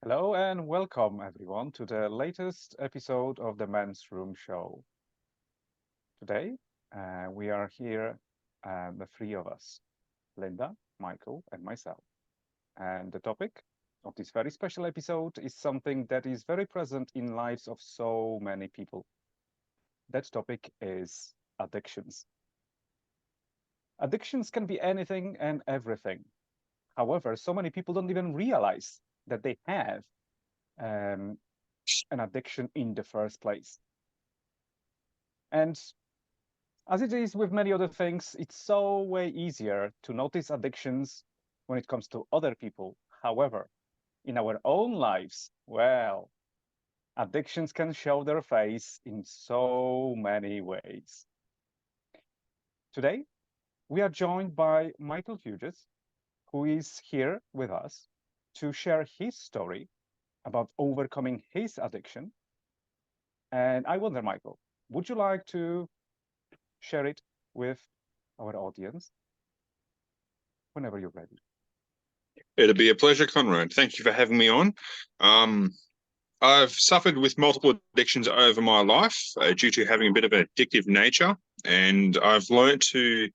Hello and welcome everyone to the latest episode of the Men's Room Show. Today we are here, the three of us, Linda, Michael, and myself. And the topic of this very special episode is something that is very present in lives of so many people. That topic is addictions. Addictions can be anything and everything. However, so many people don't even realize that they have um, an addiction in the first place. And as it is with many other things, it's so way easier to notice addictions when it comes to other people. However, in our own lives, well, addictions can show their face in so many ways. Today, we are joined by Mikeul Hughes, who is here with us to share his story about overcoming his addiction. And I wonder, Michael, would you like to share it with our audience whenever you're ready? It'll be a pleasure, Konrad. Thank you for having me on. Um, I've suffered with multiple addictions over my life due to having a bit of an addictive nature, and I've learned to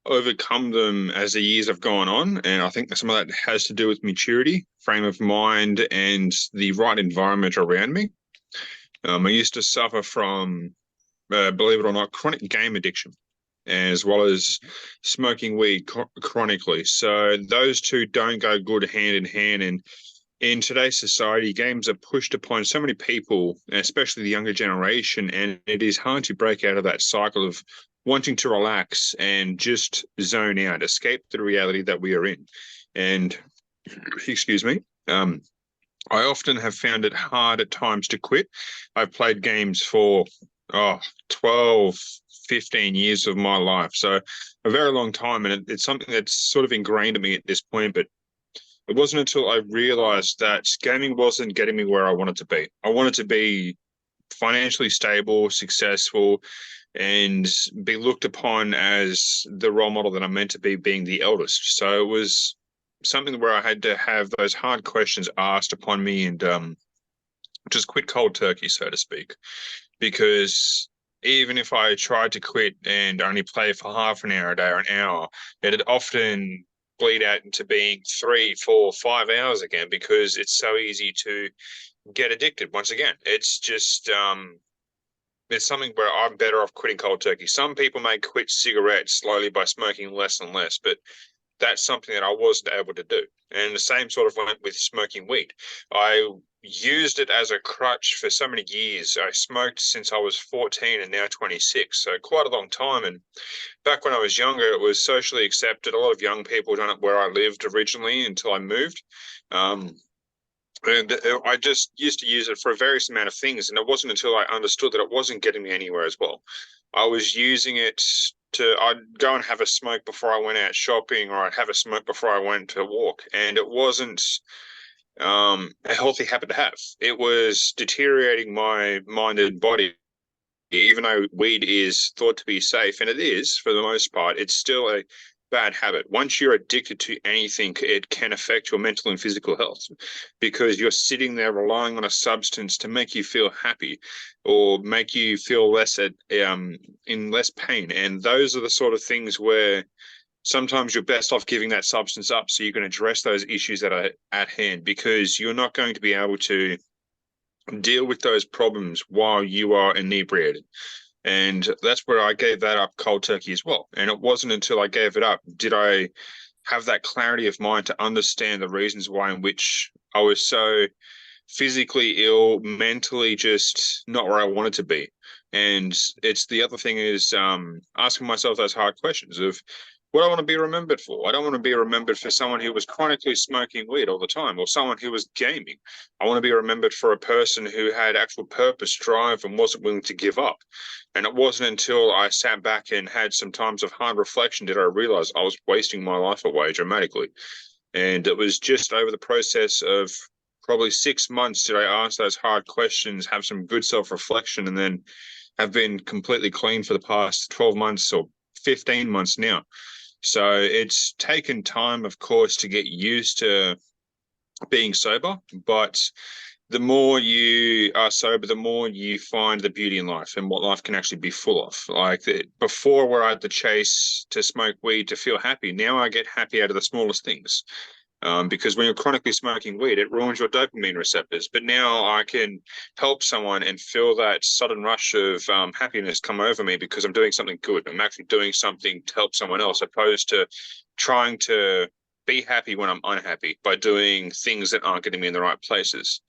overcome them as the years have gone on. And I think some of that has to do with maturity, frame of mind, and the right environment around me. I used to suffer from, believe it or not, chronic game addiction, as well as smoking weed chronically. So those two don't go good hand in hand. And in today's society, games are pushed upon so many people, especially the younger generation, and it is hard to break out of that cycle of wanting to relax and just zone out, escape the reality that we are in. And excuse me, I often have found it hard at times to quit. I've played games for 12, 15 years of my life. So a very long time. And it's something that's sort of ingrained in me at this point. But it wasn't until I realized that gaming wasn't getting me where I wanted to be. I wanted to be financially stable, successful, and be looked upon as the role model that I'm meant to be, being the eldest. So it was something where I had to have those hard questions asked upon me and just quit cold turkey, so to speak. Because even if I tried to quit and only play for half an hour a day or an hour, it'd often bleed out into being 3, 4, 5 hours again because it's so easy to get addicted. Once again, it's something where I'm better off quitting cold turkey. Some people may quit cigarettes slowly by smoking less and less, but that's something that I wasn't able to do. And the same sort of went with smoking weed. I used it as a crutch for so many years. I smoked since I was 14 and now 26, so quite a long time. And back when I was younger, it was socially accepted. A lot of young people done it where I lived originally until I moved. Um, and I just used to use it for a various amount of things. And it wasn't until I understood that it wasn't getting me anywhere as well. I was using it I'd go and have a smoke before I went out shopping, or I'd have a smoke before I went to walk. And it wasn't a healthy habit to have. It was deteriorating my mind and body. Even though weed is thought to be safe, and it is for the most part, it's still a bad habit. Once you're addicted to anything, it can affect your mental and physical health because you're sitting there relying on a substance to make you feel happy or make you feel less in less pain. And those are the sort of things where sometimes you're best off giving that substance up so you can address those issues that are at hand, because you're not going to be able to deal with those problems while you are inebriated. And that's where I gave that up cold turkey as well. And it wasn't until I gave it up did I have that clarity of mind to understand the reasons why in which I was so physically ill, mentally just not where I wanted to be. And it's the other thing is asking myself those hard questions of what I want to be remembered for. I don't want to be remembered for someone who was chronically smoking weed all the time or someone who was gaming. I want to be remembered for a person who had actual purpose, drive, and wasn't willing to give up. And it wasn't until I sat back and had some times of hard reflection did I realize I was wasting my life away dramatically. And it was just over the process of probably 6 months did I ask those hard questions, have some good self-reflection, and then have been completely clean for the past 12 months or 15 months now. So it's taken time, of course, to get used to being sober, but the more you are sober, the more you find the beauty in life and what life can actually be full of. Like before, where I had to chase to smoke weed to feel happy, now I get happy out of the smallest things. Because when you're chronically smoking weed, it ruins your dopamine receptors. But now I can help someone and feel that sudden rush of happiness come over me because I'm doing something good. I'm actually doing something to help someone else, opposed to trying to be happy when I'm unhappy by doing things that aren't getting me in the right places.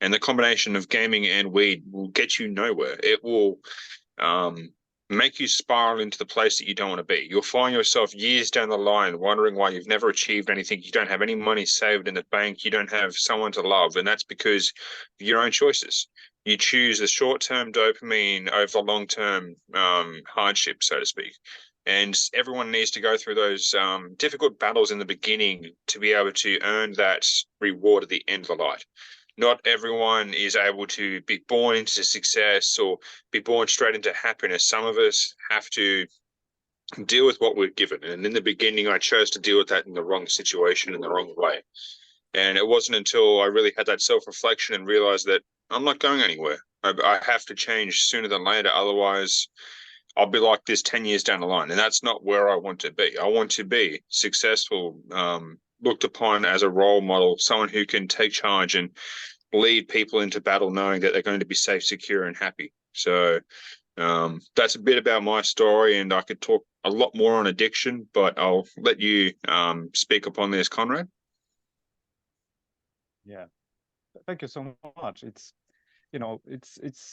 And the combination of gaming and weed will get you nowhere. It will make you spiral into the place that you don't want to be. You'll find yourself years down the line wondering why you've never achieved anything. You don't have any money saved in the bank. You don't have someone to love. And that's because of your own choices. You choose the short-term dopamine over the long-term hardship, so to speak. And everyone needs to go through those difficult battles in the beginning to be able to earn that reward at the end of the light. Not everyone is able to be born into success or be born straight into happiness. Some of us have to deal with what we're given. And in the beginning, I chose to deal with that in the wrong situation, in the wrong way. And it wasn't until I really had that self-reflection and realized that I'm not going anywhere. I have to change sooner than later. Otherwise, I'll be like this 10 years down the line. And that's not where I want to be. I want to be successful, looked upon as a role model, someone who can take charge and lead people into battle knowing that they're going to be safe, secure, and happy. So that's a bit about my story, and I could talk a lot more on addiction, but I'll let you speak upon this, Konrad. Yeah, thank you so much. It's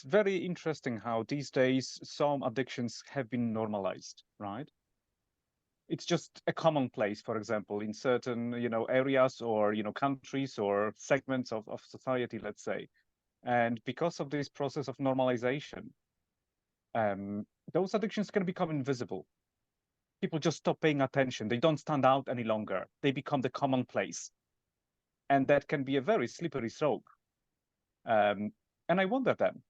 very interesting how these days some addictions have been normalized, right? It's just a commonplace, for example, in certain, areas or, countries or segments of society, let's say. And because of this process of normalization, those addictions can become invisible. People just stop paying attention. They don't stand out any longer. They become the commonplace. And that can be a very slippery slope. And I wonder then,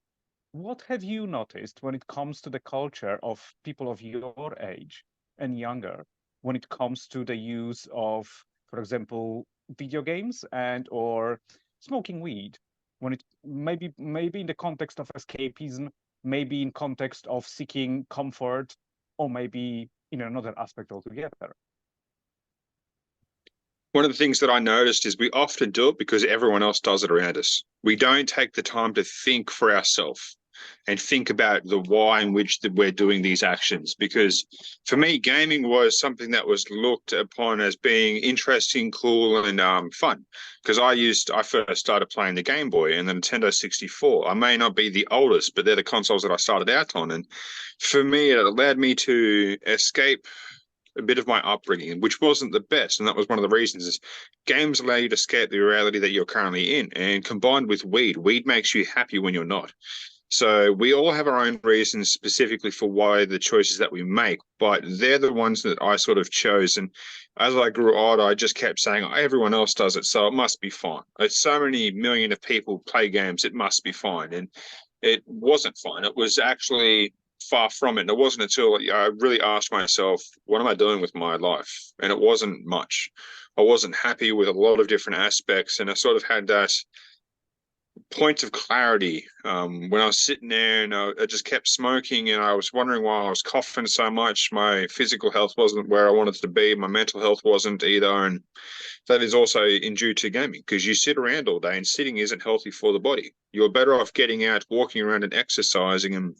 what have you noticed when it comes to the culture of people of your age and younger, when it comes to the use of, for example, video games and or smoking weed, when it maybe in the context of escapism, maybe in context of seeking comfort, or maybe in another aspect altogether? One of the things that I noticed is we often do it because everyone else does it around us. We don't take the time to think for ourselves and think about the why in which we're doing these actions. Because for me, gaming was something that was looked upon as being interesting, cool, and fun. Because I first started playing the Game Boy and the Nintendo 64. I may not be the oldest, but they're the consoles that I started out on. And for me, it allowed me to escape a bit of my upbringing, which wasn't the best. And that was one of the reasons is games allow you to escape the reality that you're currently in. And combined with weed makes you happy when you're not. So we all have our own reasons specifically for why the choices that we make, but they're the ones that I sort of chose. And as I grew older, I just kept saying, oh, everyone else does it, so it must be fine. It's so many million of people play games, it must be fine. And it wasn't fine. It was actually far from it. And it wasn't until I really asked myself, what am I doing with my life? And it wasn't much. I wasn't happy with a lot of different aspects. And I sort of had that point of clarity when I was sitting there and I just kept smoking and I was wondering why I was coughing so much. My physical health wasn't where I wanted to be. My mental health wasn't either. And that is also in due to gaming because you sit around all day and sitting isn't healthy for the body. You're better off getting out, walking around and exercising. And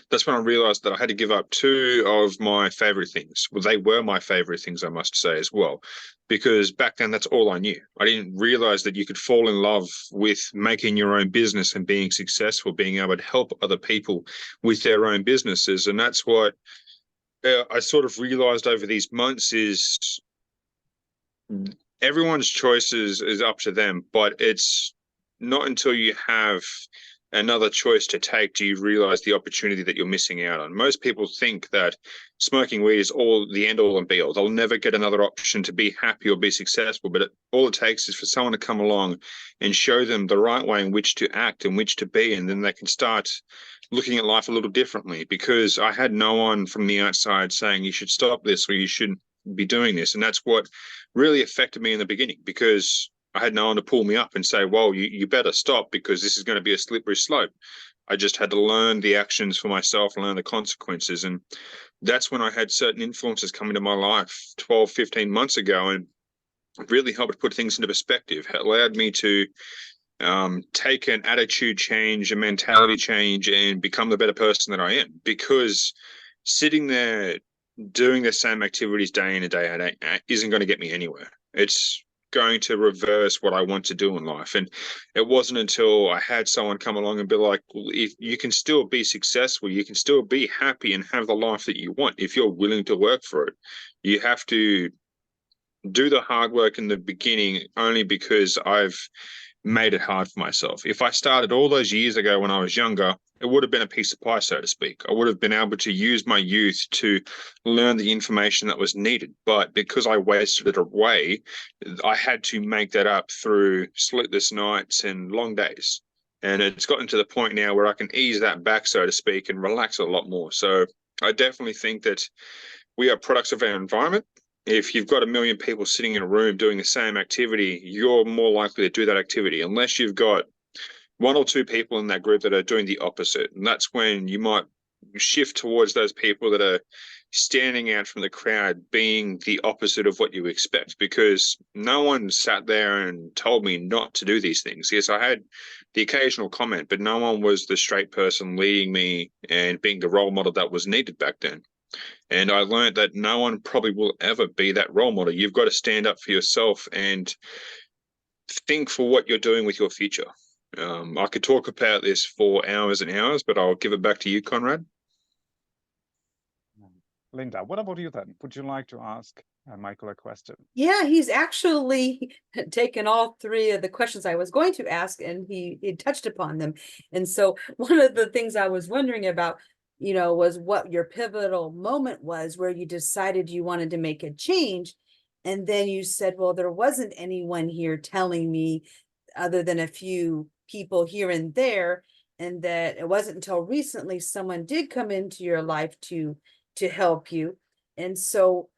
that's when I realized that I had to give up two of my favorite things. Well, they were my favorite things, I must say, as well, because back then that's all I knew. I didn't realize that you could fall in love with making your own business and being successful, being able to help other people with their own businesses. And that's what I sort of realized over these months is everyone's choices is up to them, but it's not until you have another choice to take do you realize the opportunity that you're missing out on. Most people think that smoking weed is all the end all and be all. They'll never get another option to be happy or be successful, but all it takes is for someone to come along and show them the right way in which to act and which to be, and then they can start looking at life a little differently. Because I had no one from the outside saying you should stop this or you shouldn't be doing this, and that's what really affected me in the beginning. Because I had no one to pull me up and say, well, you better stop because this is going to be a slippery slope. I just had to learn the actions for myself, learn the consequences. And that's when I had certain influences come into my life 12, 15 months ago, and really helped put things into perspective. It allowed me to take an attitude change, a mentality change, and become the better person that I am. Because sitting there doing the same activities day in and day out isn't going to get me anywhere. It's going to reverse what I want to do in life. And it wasn't until I had someone come along and be like, well, if you can still be successful, you can still be happy and have the life that you want if you're willing to work for it. You have to do the hard work in the beginning only because I've made it hard for myself. If I started all those years ago when I was younger, it would have been a piece of pie, so to speak. I would have been able to use my youth to learn the information that was needed. But because I wasted it away, I had to make that up through sleepless nights and long days. And it's gotten to the point now where I can ease that back, so to speak, and relax a lot more. So I definitely think that we are products of our environment. If you've got 1 million people sitting in a room doing the same activity, you're more likely to do that activity unless you've got 1 or 2 people in that group that are doing the opposite. And that's when you might shift towards those people that are standing out from the crowd, being the opposite of what you expect, because no one sat there and told me not to do these things. Yes, I had the occasional comment, but no one was the straight person leading me and being the role model that was needed back then. And I learned that no one probably will ever be that role model. You've got to stand up for yourself and think for what you're doing with your future. I could talk about this for hours and hours, but I'll give it back to you, Konrad. Linda, what about you then? Would you like to ask Mikeul a question? Yeah, he's actually taken all 3 of the questions I was going to ask, and he touched upon them. And so one of the things I was wondering about, was what your pivotal moment was where you decided you wanted to make a change. And then you said, well, there wasn't anyone here telling me other than a few people here and there, and that it wasn't until recently someone did come into your life to help you. And so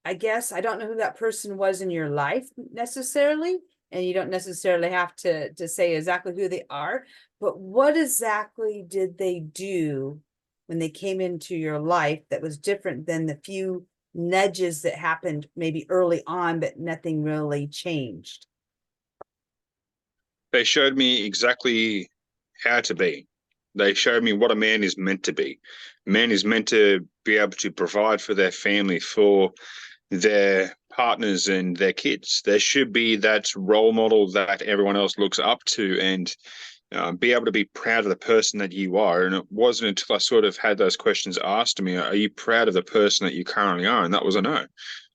I guess I don't know who that person was in your life necessarily, and you don't necessarily have to say exactly who they are, but what exactly did they do when they came into your life that was different than the few nudges that happened maybe early on, but nothing really changed? They showed me exactly how to be. They showed me what a man is meant to be. A man is meant to be able to provide for their family, for their partners and their kids. There should be that role model that everyone else looks up to, and be able to be proud of the person that you are. And it wasn't until I sort of had those questions asked to me, are you proud of the person that you currently are? And that was a no.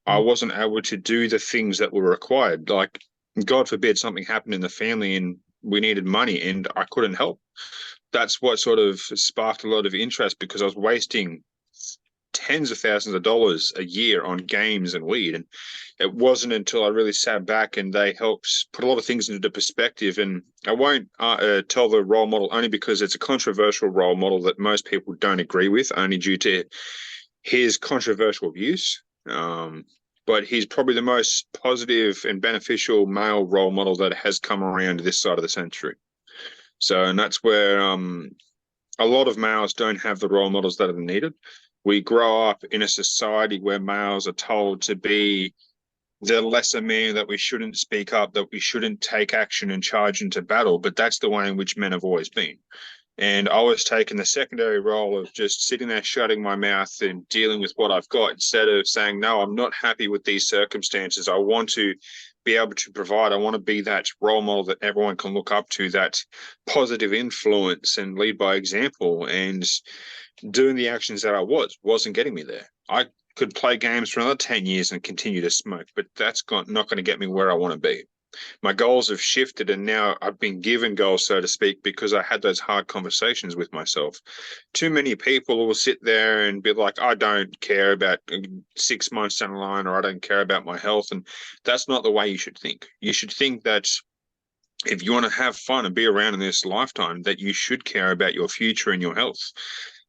I wasn't able to do the things that were required. Like, God forbid something happened in the family and we needed money and I couldn't help. That's what sort of sparked a lot of interest, because I was wasting tens of thousands of dollars a year on games and weed. And it wasn't until I really sat back and they helped put a lot of things into perspective. And I won't tell the role model only because it's a controversial role model that most people don't agree with, only due to his controversial views. But he's probably the most positive and beneficial male role model that has come around this side of the century. So, and that's where a lot of males don't have the role models that are needed. We grow up in a society where males are told to be the lesser man, that we shouldn't speak up, that we shouldn't take action and charge into battle. But that's the way in which men have always been. And I was taking the secondary role of just sitting there shutting my mouth and dealing with what I've got, instead of saying, no, I'm not happy with these circumstances. I want to be able to provide. I want to be that role model that everyone can look up to, that positive influence, and lead by example. And doing the actions that I wasn't getting me there. I could play games for another 10 years and continue to smoke, but that's not going to get me where I want to be. My goals have shifted, and now I've been given goals, so to speak, because I had those hard conversations with myself. Too many people will sit there and be like, I don't care about 6 months down the line, or I don't care about my health. And that's not the way you should think. You should think that if you want to have fun and be around in this lifetime, that you should care about your future and your health.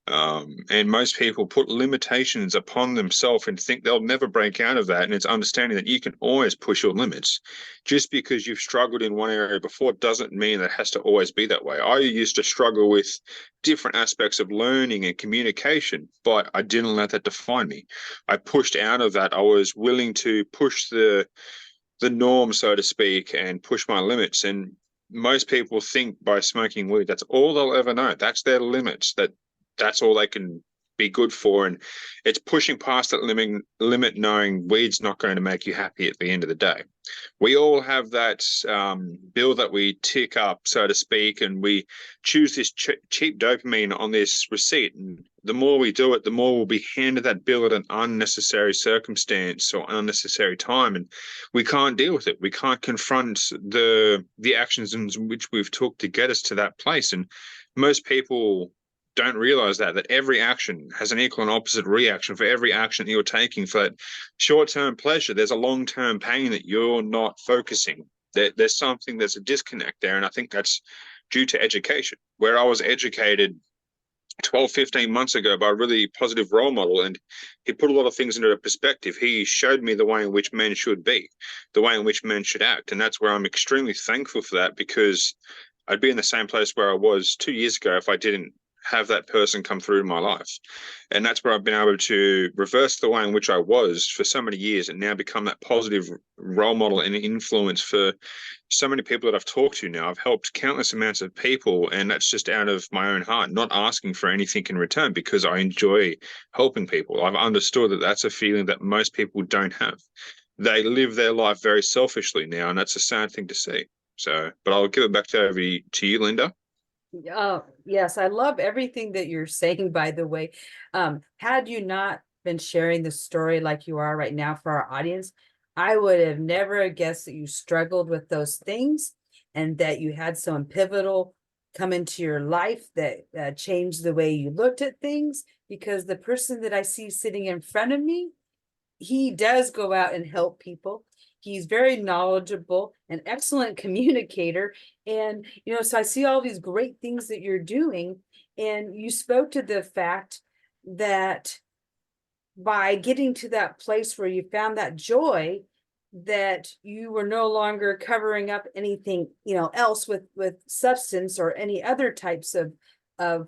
And most people put limitations upon themselves and think they'll never break out of that. And it's understanding that you can always push your limits. Just because you've struggled in one area before doesn't mean that it has to always be that way. I used to struggle with different aspects of learning and communication, but I didn't let that define me. I pushed out of that. I was willing to push the norm, so to speak, and push my limits. And most people think by smoking weed, that's all they'll ever know. That's their limits. That's all they can be good for. And it's pushing past that limit, knowing weed's not going to make you happy at the end of the day. We all have that bill that we tick up, so to speak, and we choose this cheap dopamine on this receipt. And the more we do it, the more we'll be handed that bill at an unnecessary circumstance or unnecessary time, and we can't deal with it. We can't confront the actions in which we've took to get us to that place. And most people don't realize that every action has an equal and opposite reaction. For every action that you're taking, for that short-term pleasure, there's a long-term pain that you're not focusing. There's something, there's a disconnect there. And I think that's due to education. Where I was educated 12, 15 months ago by a really positive role model, and he put a lot of things into perspective. He showed me the way in which men should be, the way in which men should act. And that's where I'm extremely thankful for that, because I'd be in the same place where I was 2 years ago if I didn't have that person come through in my life. And that's where I've been able to reverse the way in which I was for so many years and now become that positive role model and influence for so many people that I've talked to now. I've helped countless amounts of people, and that's just out of my own heart, not asking for anything in return, because I enjoy helping people. I've understood that that's a feeling that most people don't have. They live their life very selfishly now, and that's a sad thing to see. So, but I'll give it back over to you, Linda. Yes, I love everything that you're saying, by the way. Had you not been sharing the story like you are right now for our audience, I would have never guessed that you struggled with those things and that you had someone pivotal come into your life that changed the way you looked at things. Because the person that I see sitting in front of me, he does go out and help people. He's very knowledgeable, an excellent communicator. And, so I see all these great things that you're doing. And you spoke to the fact that by getting to that place where you found that joy, that you were no longer covering up anything, else with substance or any other types of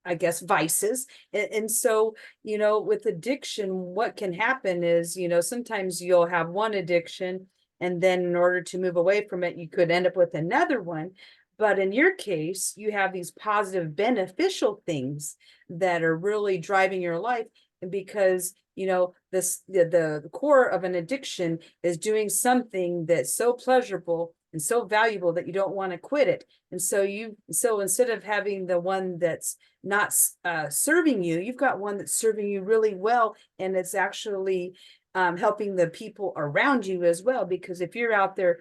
I guess, vices. And so, with addiction, what can happen is, sometimes you'll have one addiction, and then in order to move away from it, you could end up with another one. But in your case, you have these positive, beneficial things that are really driving your life. And because, the core of an addiction is doing something that's so pleasurable and so valuable that you don't want to quit it. And so instead of having the one that's not serving you, you've got one that's serving you really well, and it's actually helping the people around you as well. Because if you're out there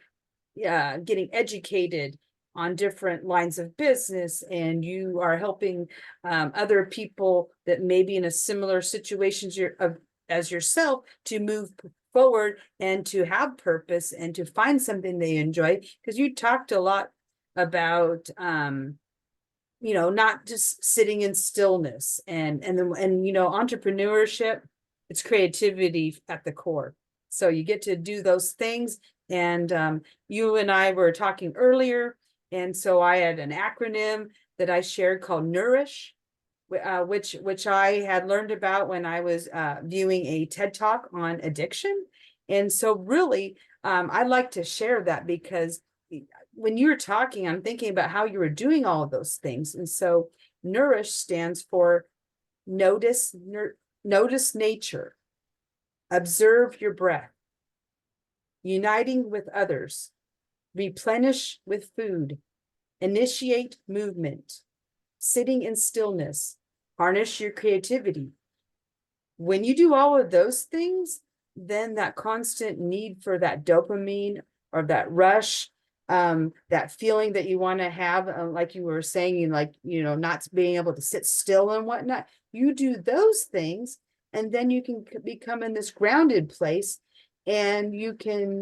getting educated on different lines of business, and you are helping other people that may be in a similar situation as yourself to move forward and to have purpose and to find something they enjoy. Because you talked a lot about not just sitting in stillness and entrepreneurship, it's creativity at the core. So you get to do those things. And you and I were talking earlier, and so I had an acronym that I shared called Nourish, which I had learned about when I was viewing a TED Talk on addiction. And so really, I'd like to share that, because when you were talking, I'm thinking about how you were doing all of those things. And so Nourish stands for notice nature, observe your breath, uniting with others, replenish with food, initiate movement, sitting in stillness, harness your creativity. When you do all of those things, then that constant need for that dopamine or that rush, that feeling that you want to have, like you were saying, not being able to sit still and whatnot, you do those things, and then you can become in this grounded place, and you can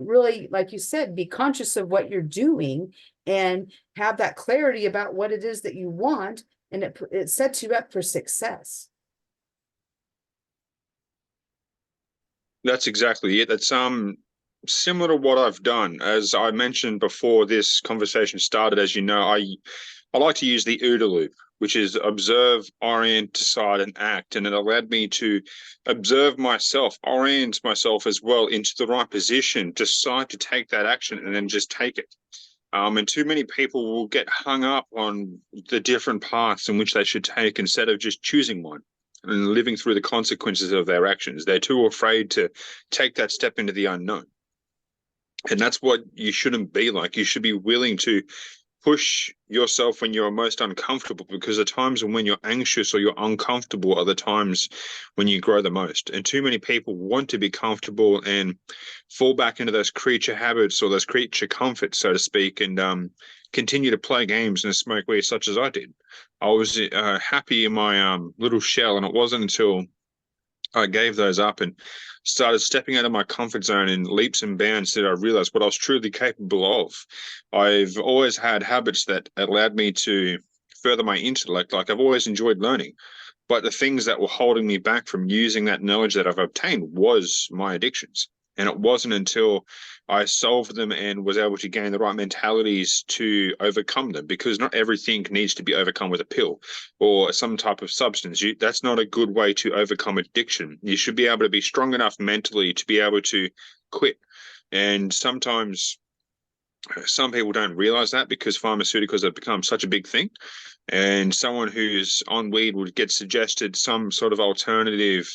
really, like you said, be conscious of what you're doing and have that clarity about what it is that you want. and it sets you up for success. That's exactly it. That's similar to what I've done. As I mentioned before this conversation started, as you know, I like to use the OODA loop, which is observe, orient, decide, and act. And it allowed me to observe myself, orient myself as well into the right position, decide to take that action, and then just take it. And too many people will get hung up on the different paths in which they should take instead of just choosing one and living through the consequences of their actions. They're too afraid to take that step into the unknown. And that's what you shouldn't be like. You should be willing to push yourself when you're most uncomfortable, because the times when you're anxious or you're uncomfortable are the times when you grow the most. And too many people want to be comfortable and fall back into those creature habits or those creature comforts, so to speak, and continue to play games and smoke weed, such as I did. I was happy in my little shell, and it wasn't until I gave those up and started stepping out of my comfort zone in leaps and bounds that I realized what I was truly capable of. I've always had habits that allowed me to further my intellect. Like, I've always enjoyed learning, but the things that were holding me back from using that knowledge that I've obtained was my addictions. And it wasn't until I solved them and was able to gain the right mentalities to overcome them, because not everything needs to be overcome with a pill or some type of substance. That's not a good way to overcome addiction. You should be able to be strong enough mentally to be able to quit. And sometimes some people don't realize that, because pharmaceuticals have become such a big thing, and someone who's on weed would get suggested some sort of alternative,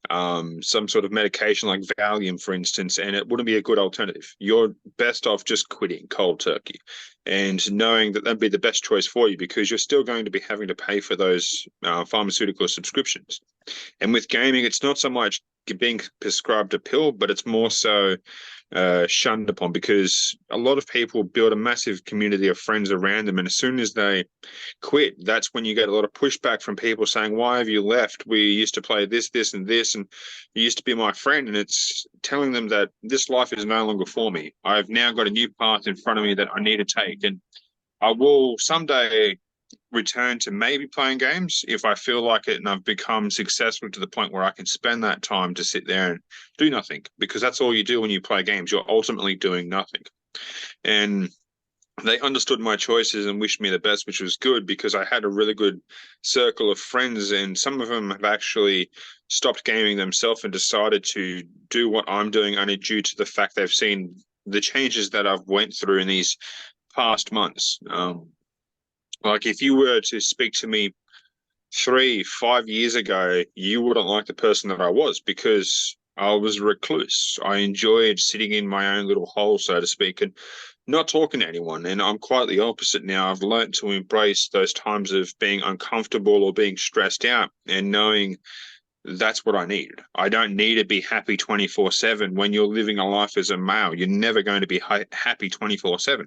some sort of medication like Valium, for instance, and it wouldn't be a good alternative. You're best off just quitting cold turkey and knowing that that'd be the best choice for you, because you're still going to be having to pay for those pharmaceutical subscriptions. And with gaming, it's not so much being prescribed a pill, but it's more so shunned upon, because a lot of people build a massive community of friends around them, and as soon as they quit, that's when you get a lot of pushback from people saying, why have you left? We used to play this, this, and this, and you used to be my friend. And it's telling them that this life is no longer for me. I've now got a new path in front of me that I need to take, and I will someday return to maybe playing games if I feel like it and I've become successful to the point where I can spend that time to sit there and do nothing, because that's all you do when you play games. You're ultimately doing nothing. And they understood my choices and wished me the best, which was good, because I had a really good circle of friends, and some of them have actually stopped gaming themselves and decided to do what I'm doing, only due to the fact they've seen the changes that I've went through in these past months. Like, if you were to speak to me 3-5 years ago, you wouldn't like the person that I was, because I was a recluse. I enjoyed sitting in my own little hole, so to speak, and not talking to anyone. And I'm quite the opposite now. I've learned to embrace those times of being uncomfortable or being stressed out, and knowing that's what I need. I don't need to be happy 24/7. When you're living a life as a male, you're never going to be happy 24/7.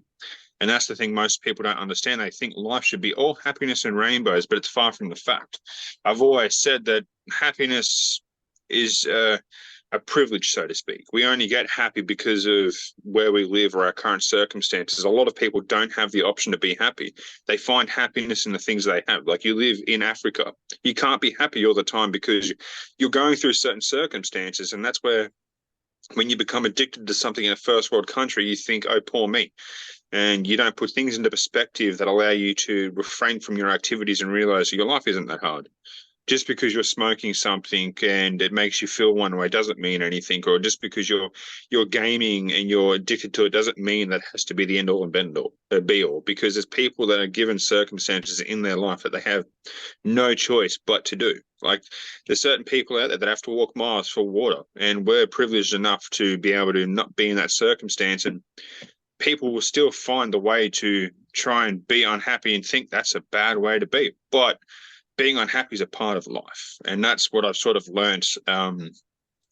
And that's the thing most people don't understand. They think life should be all happiness and rainbows, but it's far from the fact. I've always said that happiness is a privilege, so to speak. We only get happy because of where we live or our current circumstances. A lot of people don't have the option to be happy. They find happiness in the things they have. Like, you live in Africa. You can't be happy all the time because you're going through certain circumstances. And that's where, when you become addicted to something in a first world country, you think, oh, poor me. And you don't put things into perspective that allow you to refrain from your activities and realize your life isn't that hard. Just because you're smoking something and it makes you feel one way doesn't mean anything. Or just because you're gaming and you're addicted to it doesn't mean that has to be the end all and be all. Because there's people that are given circumstances in their life that they have no choice but to do. Like, there's certain people out there that have to walk miles for water, and we're privileged enough to be able to not be in that circumstance, and people will still find the way to try and be unhappy and think that's a bad way to be. But being unhappy is a part of life. And that's what I've sort of learned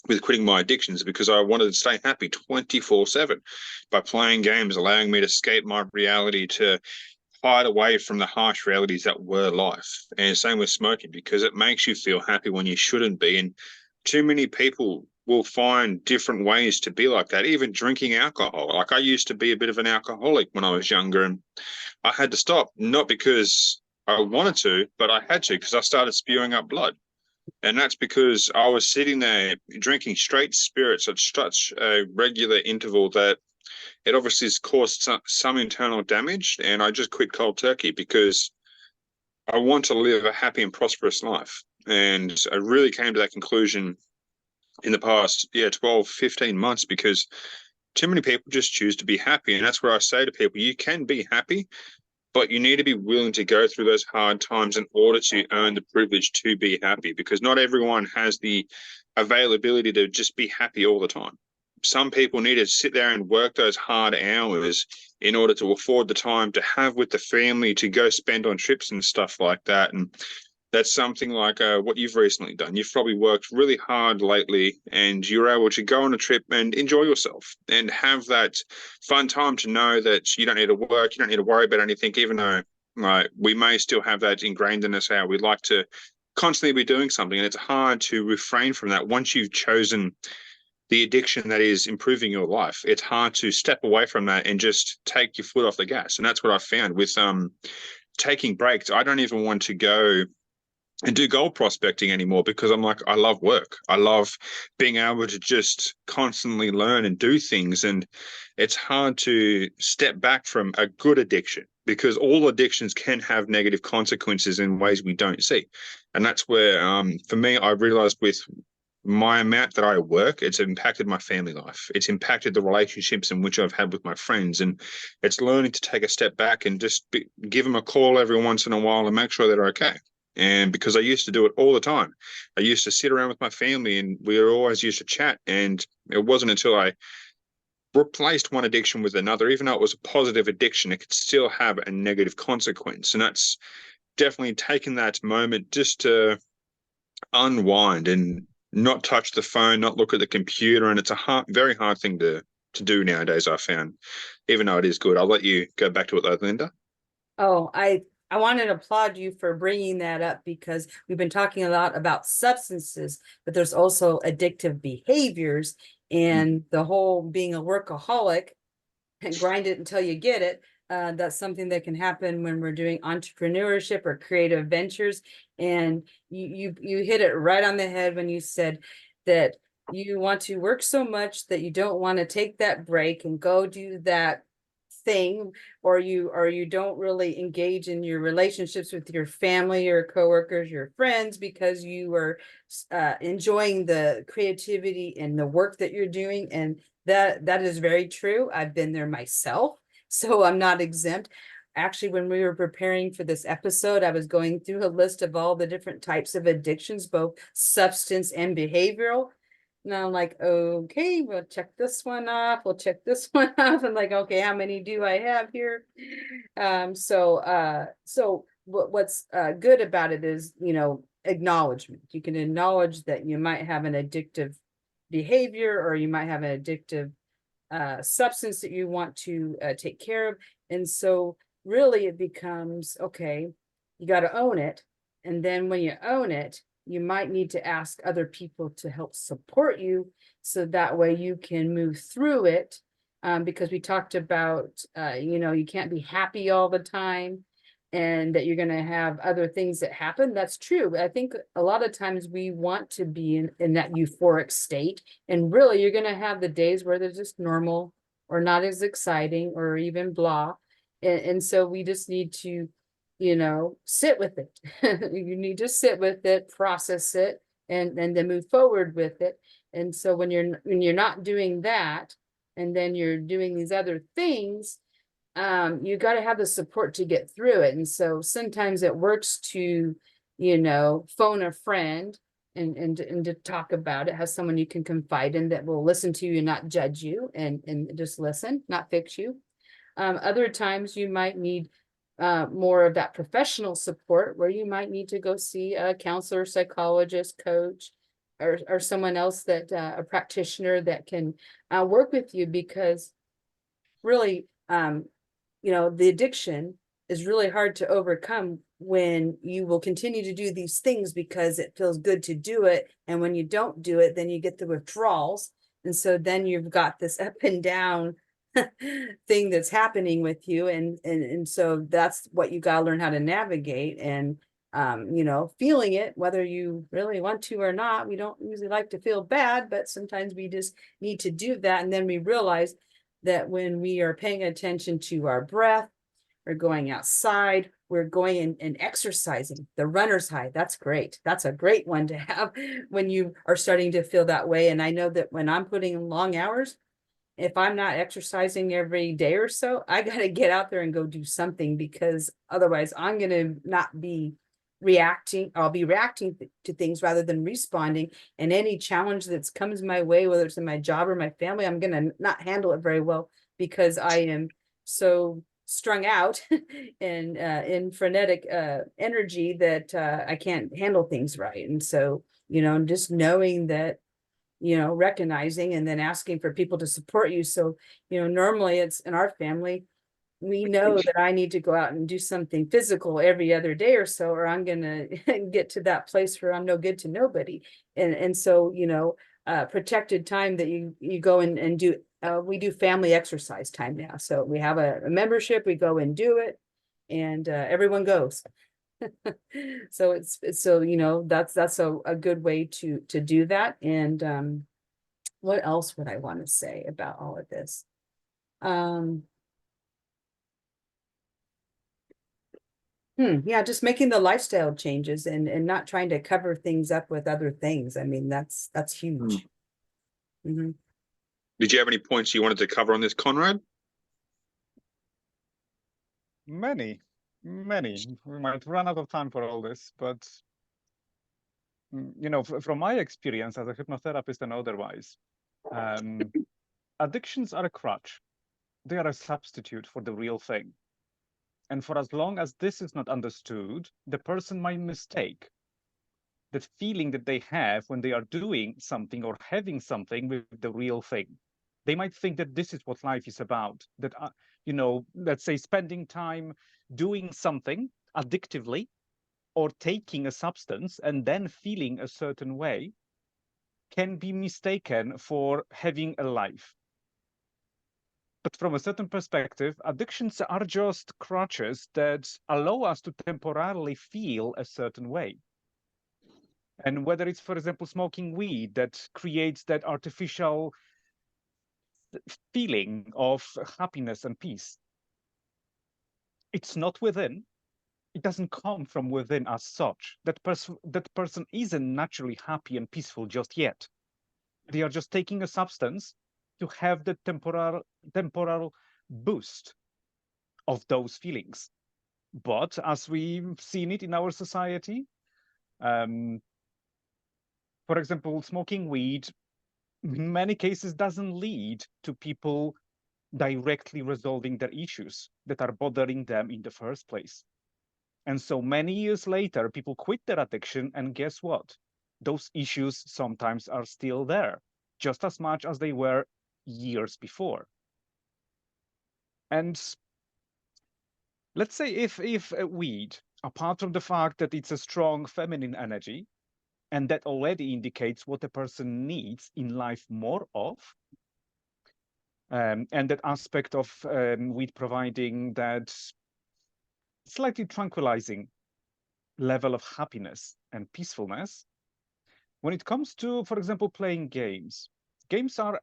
with quitting my addictions, because I wanted to stay happy 24/7 by playing games, allowing me to escape my reality, to hide away from the harsh realities that were life. And same with smoking, because it makes you feel happy when you shouldn't be. And too many people will find different ways to be like that. Even drinking alcohol. Like, I used to be a bit of an alcoholic when I was younger, and I had to stop, not because I wanted to, but I had to because I started spewing up blood. And that's because I was sitting there drinking straight spirits at such a regular interval that it obviously has caused some internal damage. And I just quit cold turkey because I want to live a happy and prosperous life. And I really came to that conclusion in the past, 12, 15 months, because too many people just choose to be happy. And that's where I say to people, you can be happy, but you need to be willing to go through those hard times in order to earn the privilege to be happy, because not everyone has the availability to just be happy all the time. Some people need to sit there and work those hard hours in order to afford the time to have with the family, to go spend on trips and stuff like that. And that's something like what you've recently done. You've probably worked really hard lately and you're able to go on a trip and enjoy yourself and have that fun time to know that you don't need to work, you don't need to worry about anything, even though we may still have that ingrained in us how we'd like to constantly be doing something. And it's hard to refrain from that once you've chosen the addiction that is improving your life. It's hard to step away from that and just take your foot off the gas. And that's what I found with taking breaks. I don't even want to go and do gold prospecting anymore because I'm like, I love work. I love being able to just constantly learn and do things. And it's hard to step back from a good addiction because all addictions can have negative consequences in ways we don't see. And that's where, for me, I realized with my amount that I work, it's impacted my family life. It's impacted the relationships in which I've had with my friends. And it's learning to take a step back and just give them a call every once in a while and make sure they're okay. And because I used to do it all the time, I used to sit around with my family and we were always used to chat. And it wasn't until I replaced one addiction with another, even though it was a positive addiction, it could still have a negative consequence. And that's definitely taken that moment just to unwind and not touch the phone, not look at the computer. And it's a very hard thing to do nowadays, I found, even though it is good. I'll let you go back to it though, Linda. Oh, I wanted to applaud you for bringing that up because we've been talking a lot about substances, but there's also addictive behaviors and the whole being a workaholic and grind it until you get it. That's something that can happen when we're doing entrepreneurship or creative ventures. And you hit it right on the head when you said that you want to work so much that you don't want to take that break and go do that thing, or you don't really engage in your relationships with your family, your coworkers, your friends, because you are enjoying the creativity and the work that you're doing. And that is very true. I've been there myself, so I'm not exempt. Actually, when we were preparing for this episode, I was going through a list of all the different types of addictions, both substance and behavioral. And I'm like, okay, we'll check this one off. We'll check this one off. I'm like, okay, how many do I have here? So what's good about it is, acknowledgement. You can acknowledge that you might have an addictive behavior, or you might have an addictive substance that you want to take care of. And so really it becomes, okay, you got to own it. And then when you own it, you might need to ask other people to help support you so that way you can move through it. Because we talked about, you can't be happy all the time and that you're going to have other things that happen. That's true. I think a lot of times we want to be in that euphoric state. And really, you're going to have the days where they're just normal or not as exciting or even blah. And so we just need to sit with it. You need to sit with it, process it, and then move forward with it. And so when you're not doing that, and then you're doing these other things, you got to have the support to get through it. And so sometimes it works to, phone a friend and to talk about it, have someone you can confide in that will listen to you and not judge you and just listen, not fix you. Other times you might need more of that professional support, where you might need to go see a counselor, psychologist, coach, or someone else that a practitioner that can work with you, because really, the addiction is really hard to overcome when you will continue to do these things because it feels good to do it. And when you don't do it, then you get the withdrawals. And so then you've got this up and down thing that's happening with you. And so that's what you got to learn how to navigate. And you know, feeling it, whether you really want to or not. We don't usually like to feel bad, but sometimes we just need to do that. And then we realize that when we are paying attention to our breath, we're going outside, we're going and exercising. The runner's high, that's great. That's a great one to have when you are starting to feel that way. And I know that when I'm putting in long hours, if I'm not exercising every day or so, I got to get out there and go do something, because otherwise I'm going to not be reacting. I'll be reacting to things rather than responding. And any challenge that comes my way, whether it's in my job or my family, I'm going to not handle it very well, because I am so strung out and in frenetic energy that I can't handle things right. And so, you know, just knowing that, you know, recognizing and then asking for people to support you. So, you know, normally it's in our family, we know that I need to go out and do something physical every other day or so, or I'm gonna get to that place where I'm no good to nobody. And so, you know, protected time that you go and do. We do family exercise time now. So we have a membership. We go and do it, and everyone goes. So it's so, you know, that's a good way to do that. And what else would I want to say about all of this? Yeah, just making the lifestyle changes and not trying to cover things up with other things. I mean, that's huge. Mhm. Did you have any points you wanted to cover on this, Konrad? Many. We might run out of time for all this, but you know, from my experience as a hypnotherapist and otherwise, addictions are a crutch. They are a substitute for the real thing. And for as long as this is not understood, the person might mistake that feeling that they have when they are doing something or having something with the real thing. They might think that this is what life is about, that, you know, let's say spending time doing something addictively or taking a substance and then feeling a certain way can be mistaken for having a life. But from a certain perspective, addictions are just crutches that allow us to temporarily feel a certain way. And whether it's, for example, smoking weed that creates that artificial feeling of happiness and peace, it's not within. It doesn't come from within as such. That person isn't naturally happy and peaceful just yet. They are just taking a substance to have the temporal boost of those feelings. But as we've seen it in our society, for example, smoking weed in many cases doesn't lead to people directly resolving their issues that are bothering them in the first place. And so many years later, people quit their addiction, and guess what? Those issues sometimes are still there, just as much as they were years before. And let's say if a weed, apart from the fact that it's a strong feminine energy, and that already indicates what a person needs in life more of, and that aspect of weed providing that slightly tranquilizing level of happiness and peacefulness. When it comes to, for example, playing games, games are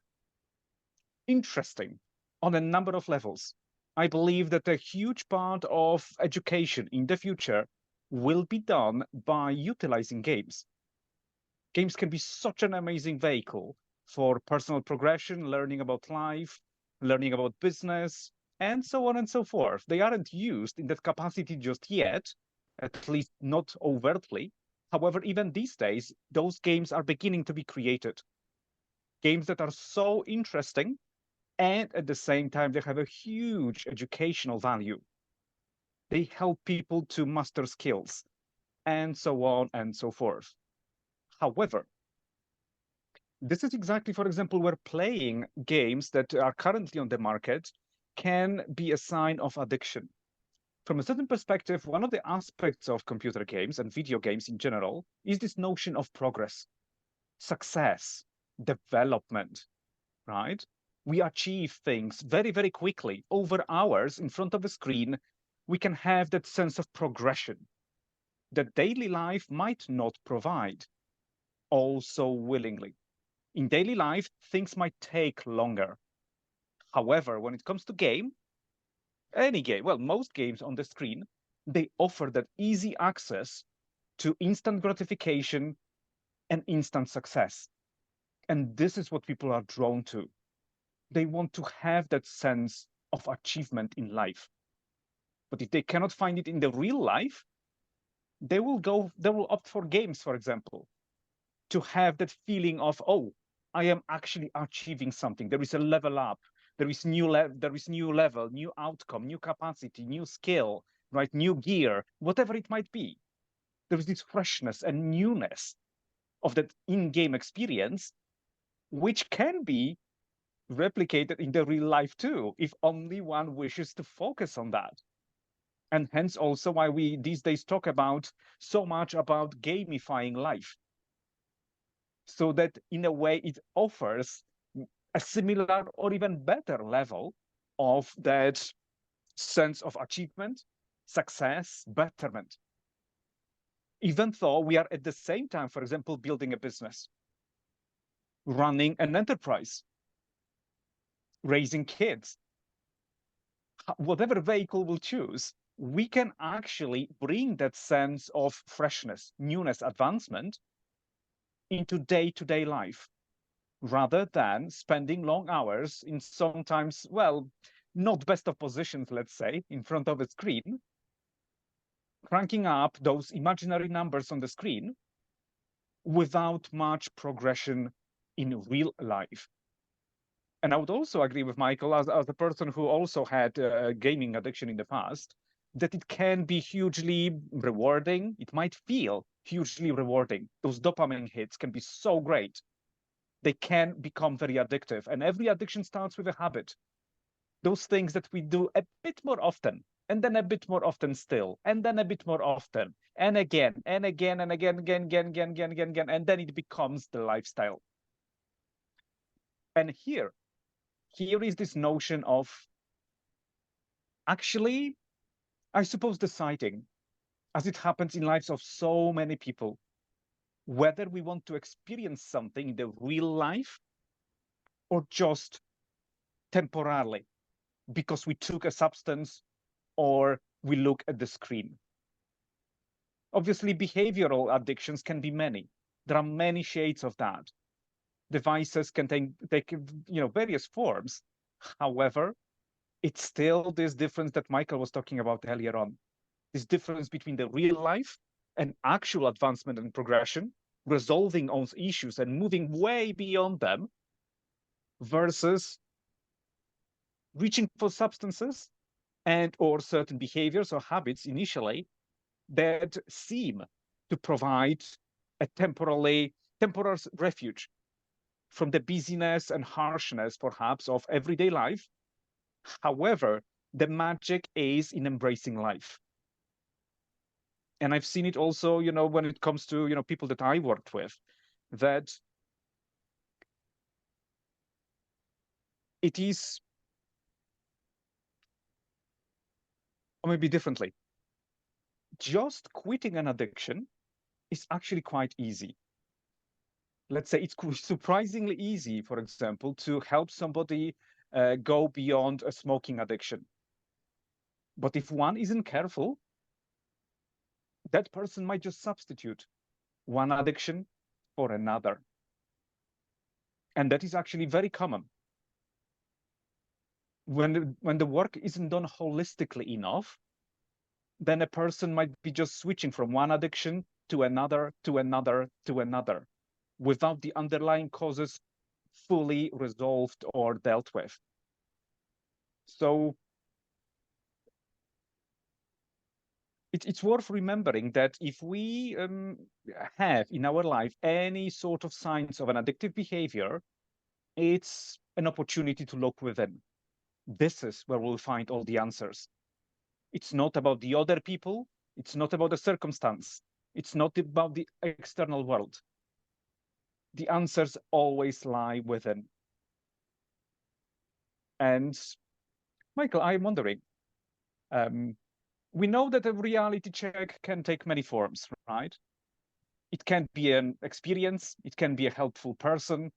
interesting on a number of levels. I believe that a huge part of education in the future will be done by utilizing games. Games can be such an amazing vehicle for personal progression, learning about life, learning about business, and so on and so forth. They aren't used in that capacity just yet, at least not overtly. However, even these days, those games are beginning to be created. Games that are so interesting, and at the same time, they have a huge educational value. They help people to master skills, and so on and so forth. However, this is exactly, for example, where playing games that are currently on the market can be a sign of addiction. From a certain perspective, one of the aspects of computer games and video games in general is this notion of progress, success, development, right? We achieve things very, very quickly. Over hours in front of a screen, we can have that sense of progression that daily life might not provide, also willingly. In daily life, things might take longer. However, when it comes to any game, well, most games on the screen, they offer that easy access to instant gratification and instant success. And this is what people are drawn to. They want to have that sense of achievement in life. But if they cannot find it in the real life, they will opt for games, for example, to have that feeling of, oh, I am actually achieving something. There is a level up. There is new level, new outcome, new capacity, new skill, right? New gear, whatever it might be. There is this freshness and newness of that in-game experience, which can be replicated in the real life too, if only one wishes to focus on that. And hence also why we these days talk about so much about gamifying life, so that in a way it offers a similar or even better level of that sense of achievement, success, betterment. Even though we are at the same time, for example, building a business, running an enterprise, raising kids, whatever vehicle we'll choose, we can actually bring that sense of freshness, newness, advancement into day-to-day life, rather than spending long hours in sometimes, well, not best of positions, let's say, in front of a screen, cranking up those imaginary numbers on the screen without much progression in real life. And I would also agree with Michael, as a person who also had a gaming addiction in the past, that it can be hugely rewarding. It might feel hugely rewarding. Those dopamine hits can be so great. They can become very addictive. And every addiction starts with a habit. Those things that we do a bit more often, and then a bit more often still, and then a bit more often, and again, and again, and again, again, and then it becomes the lifestyle. And here is this notion of actually, I suppose, deciding, as it happens in lives of so many people, whether we want to experience something in the real life or just temporarily because we took a substance or we look at the screen. Obviously, behavioral addictions can be many. There are many shades of that. Devices can take various forms. However, it's still this difference that Michael was talking about earlier on. This difference between the real life and actual advancement and progression, resolving own issues and moving way beyond them, versus reaching for substances and or certain behaviors or habits initially that seem to provide a temporary refuge from the busyness and harshness, perhaps, of everyday life. However, the magic is in embracing life. And I've seen it also, when it comes to, people that I worked with, that it is, or maybe differently, just quitting an addiction is actually quite easy. Let's say it's surprisingly easy, for example, to help somebody go beyond a smoking addiction. But if one isn't careful, that person might just substitute one addiction for another. And that is actually very common. When the work isn't done holistically enough, then a person might be just switching from one addiction to another, to another, to another, without the underlying causes fully resolved or dealt with. So it's worth remembering that if we have in our life any sort of signs of an addictive behavior, it's an opportunity to look within. This is where we'll find all the answers. It's not about the other people. It's not about the circumstance. It's not about the external world. The answers always lie within. And Michael, I'm wondering, we know that a reality check can take many forms, right? It can be an experience, it can be a helpful person,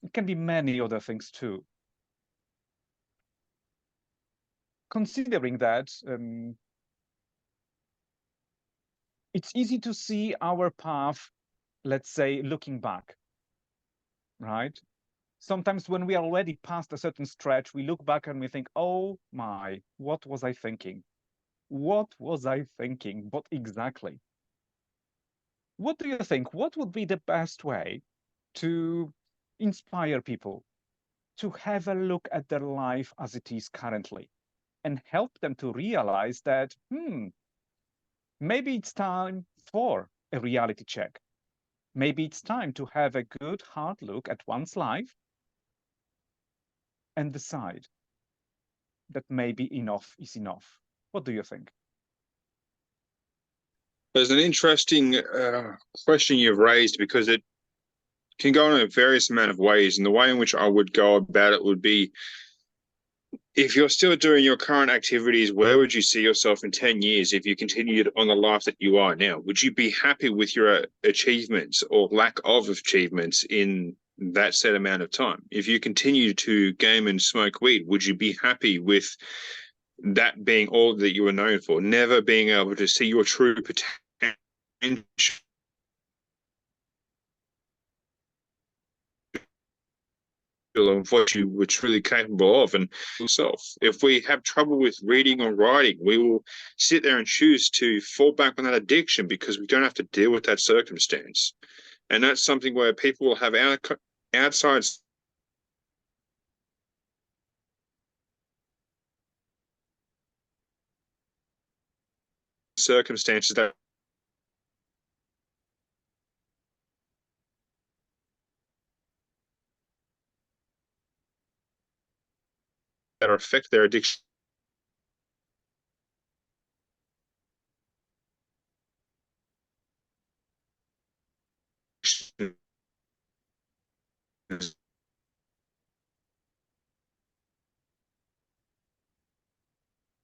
it can be many other things too. Considering that, it's easy to see our path, let's say, looking back, right? Sometimes when we are already past a certain stretch, we look back and we think, oh my, what was I thinking? What was I thinking? What exactly? What do you think? What would be the best way to inspire people to have a look at their life as it is currently and help them to realize that, maybe it's time for a reality check. Maybe it's time to have a good hard look at one's life and decide that maybe enough is enough. What do you think? There's an interesting question you've raised, because it can go in a various amount of ways. And the way in which I would go about it would be, if you're still doing your current activities, where would you see yourself in 10 years if you continued on the life that you are now? Would you be happy with your achievements or lack of achievements in that set amount of time? If you continue to game and smoke weed, would you be happy with that being all that you were known for, never being able to see your true potential of what you were truly capable of? And yourself, if we have trouble with reading or writing, we will sit there and choose to fall back on that addiction because we don't have to deal with that circumstance. And that's something where people will have outside circumstances that affect their addiction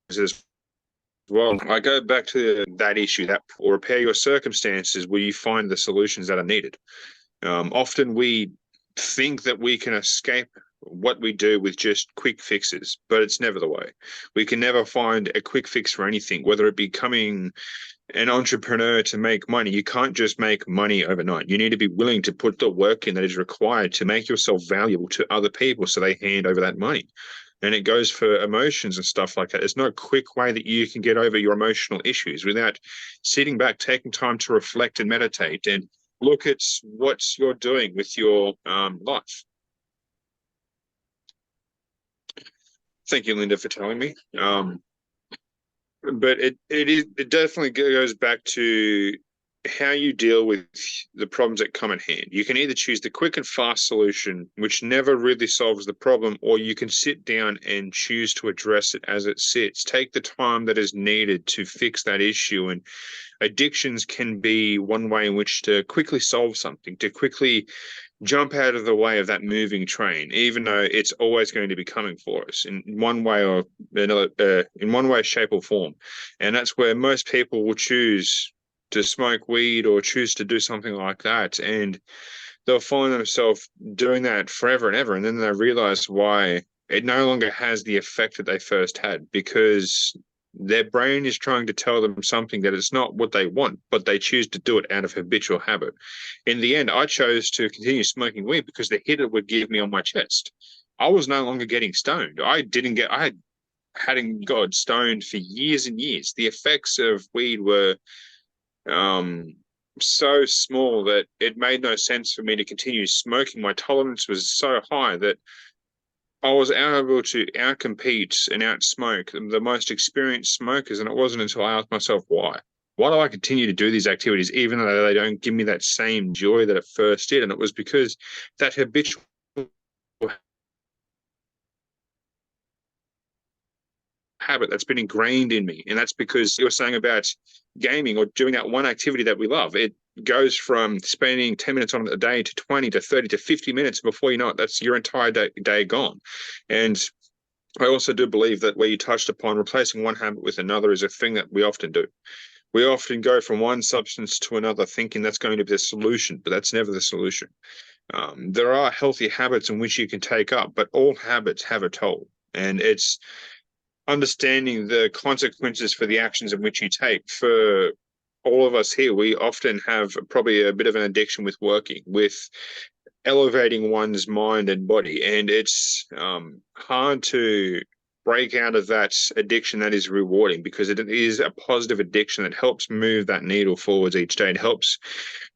as well. I go back to that issue, that or repair your circumstances where you find the solutions that are needed. Often we think that we can escape what we do with just quick fixes, but it's never the way. We can never find a quick fix for anything, whether it be becoming an entrepreneur to make money. You can't just make money overnight. You need to be willing to put the work in that is required to make yourself valuable to other people so they hand over that money. And it goes for emotions and stuff like that. There's no quick way that you can get over your emotional issues without sitting back, taking time to reflect and meditate and look at what you're doing with your life. Thank you, Linda, for telling me. But it definitely goes back to how you deal with the problems that come at hand. You can either choose the quick and fast solution, which never really solves the problem, or you can sit down and choose to address it as it sits. Take the time that is needed to fix that issue. And addictions can be one way in which to quickly solve something, to quickly jump out of the way of that moving train, even though it's always going to be coming for us in one way or another, in one way, shape, or form. And that's where most people will choose to smoke weed or choose to do something like that. And they'll find themselves doing that forever and ever. And then they realize why it no longer has the effect that they first had, because their brain is trying to tell them something that it's not what they want, but they choose to do it out of habitual habit. In the end, I chose to continue smoking weed because the hit it would give me on my chest. I was no longer getting stoned. I hadn't got stoned for years and years. The effects of weed were so small that it made no sense for me to continue smoking. My tolerance was so high that I was able to outcompete and outsmoke the most experienced smokers. And it wasn't until I asked myself, why? Why do I continue to do these activities, even though they don't give me that same joy that it first did? And it was because that habitual habit that's been ingrained in me. And that's because you were saying about gaming or doing that one activity that we love. It goes from spending 10 minutes on it a day to 20 to 30 to 50 minutes. Before you know it, that's your entire day gone. And I also do believe that where you touched upon replacing one habit with another is a thing that we often do. We often go from one substance to another thinking that's going to be the solution, but that's never the solution. There are healthy habits in which you can take up, but all habits have a toll. And it's understanding the consequences for the actions in which you take. For all of us here, we often have probably a bit of an addiction with working, with elevating one's mind and body. And it's hard to break out of that addiction that is rewarding, because it is a positive addiction that helps move that needle forwards each day. It helps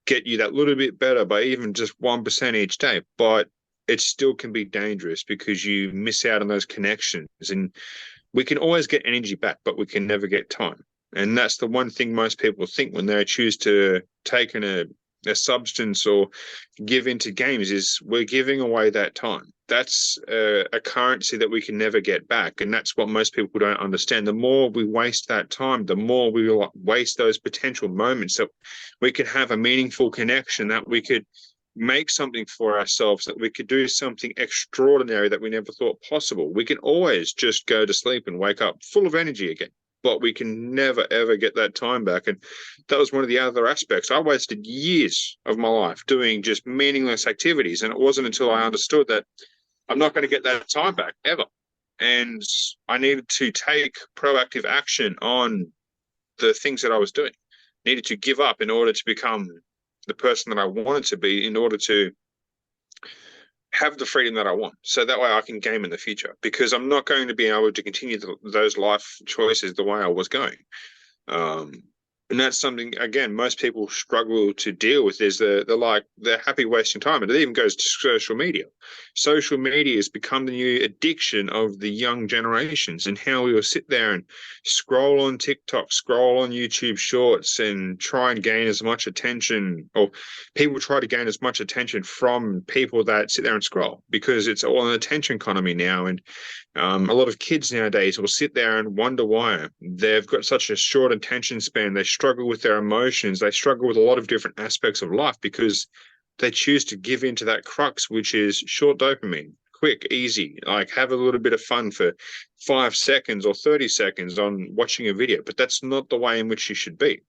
get you that little bit better by even just 1% each day. But it still can be dangerous because you miss out on those connections. And we can always get energy back, but we can never get time. And that's the one thing most people think when they choose to take in a substance or give into games, is we're giving away that time. That's a currency that we can never get back. And that's what most people don't understand. The more we waste that time, the more we will waste those potential moments that we could have a meaningful connection, that we could make something for ourselves, that we could do something extraordinary that we never thought possible. We can always just go to sleep and wake up full of energy again, but we can never, ever get that time back. And that was one of the other aspects. I wasted years of my life doing just meaningless activities. And it wasn't until I understood that I'm not going to get that time back ever. And I needed to take proactive action on the things that I was doing. Needed to give up in order to become the person that I wanted to be, in order to have the freedom that I want, so that way I can game in the future, because I'm not going to be able to continue those life choices the way I was going. And that's something, again, most people struggle to deal with, is they're happy wasting time. And it even goes to social media. Social media has become the new addiction of the young generations, and how we will sit there and scroll on TikTok, scroll on YouTube Shorts, and try and gain as much attention, or people try to gain as much attention from people that sit there and scroll, because it's all an attention economy now. And a lot of kids nowadays will sit there and wonder why they've got such a short attention span. They struggle with their emotions. They struggle with a lot of different aspects of life, because they choose to give into that crux, which is short dopamine, quick, easy, like have a little bit of fun for 5 seconds or 30 seconds on watching a video. But that's not the way in which you should be.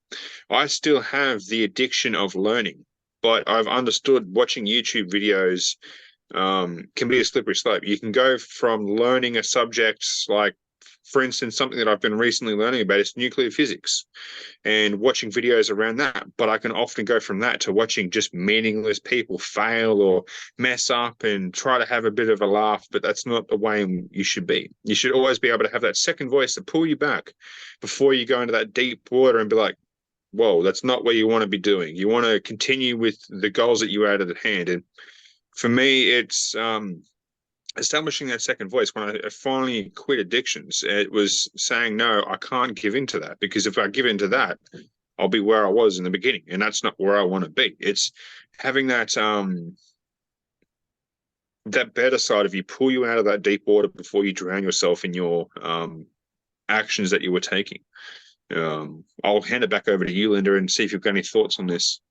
I still have the addiction of learning, but I've understood watching YouTube videos can be a slippery slope. You can go from learning a subject, like, for instance, something that I've been recently learning about is nuclear physics, and watching videos around that. But I can often go from that to watching just meaningless people fail or mess up and try to have a bit of a laugh. But that's not the way you should be. You should always be able to have that second voice to pull you back before you go into that deep water and be like, whoa, that's not what you want to be doing. You want to continue with the goals that you had at hand. And for me, it's establishing that second voice. When I finally quit addictions, it was saying, no, I can't give into that, because if I give into that, I'll be where I was in the beginning, and that's not where I want to be. It's having that that better side of you pull you out of that deep water before you drown yourself in your actions that you were taking. I'll hand it back over to you, Linda, and see if you've got any thoughts on this.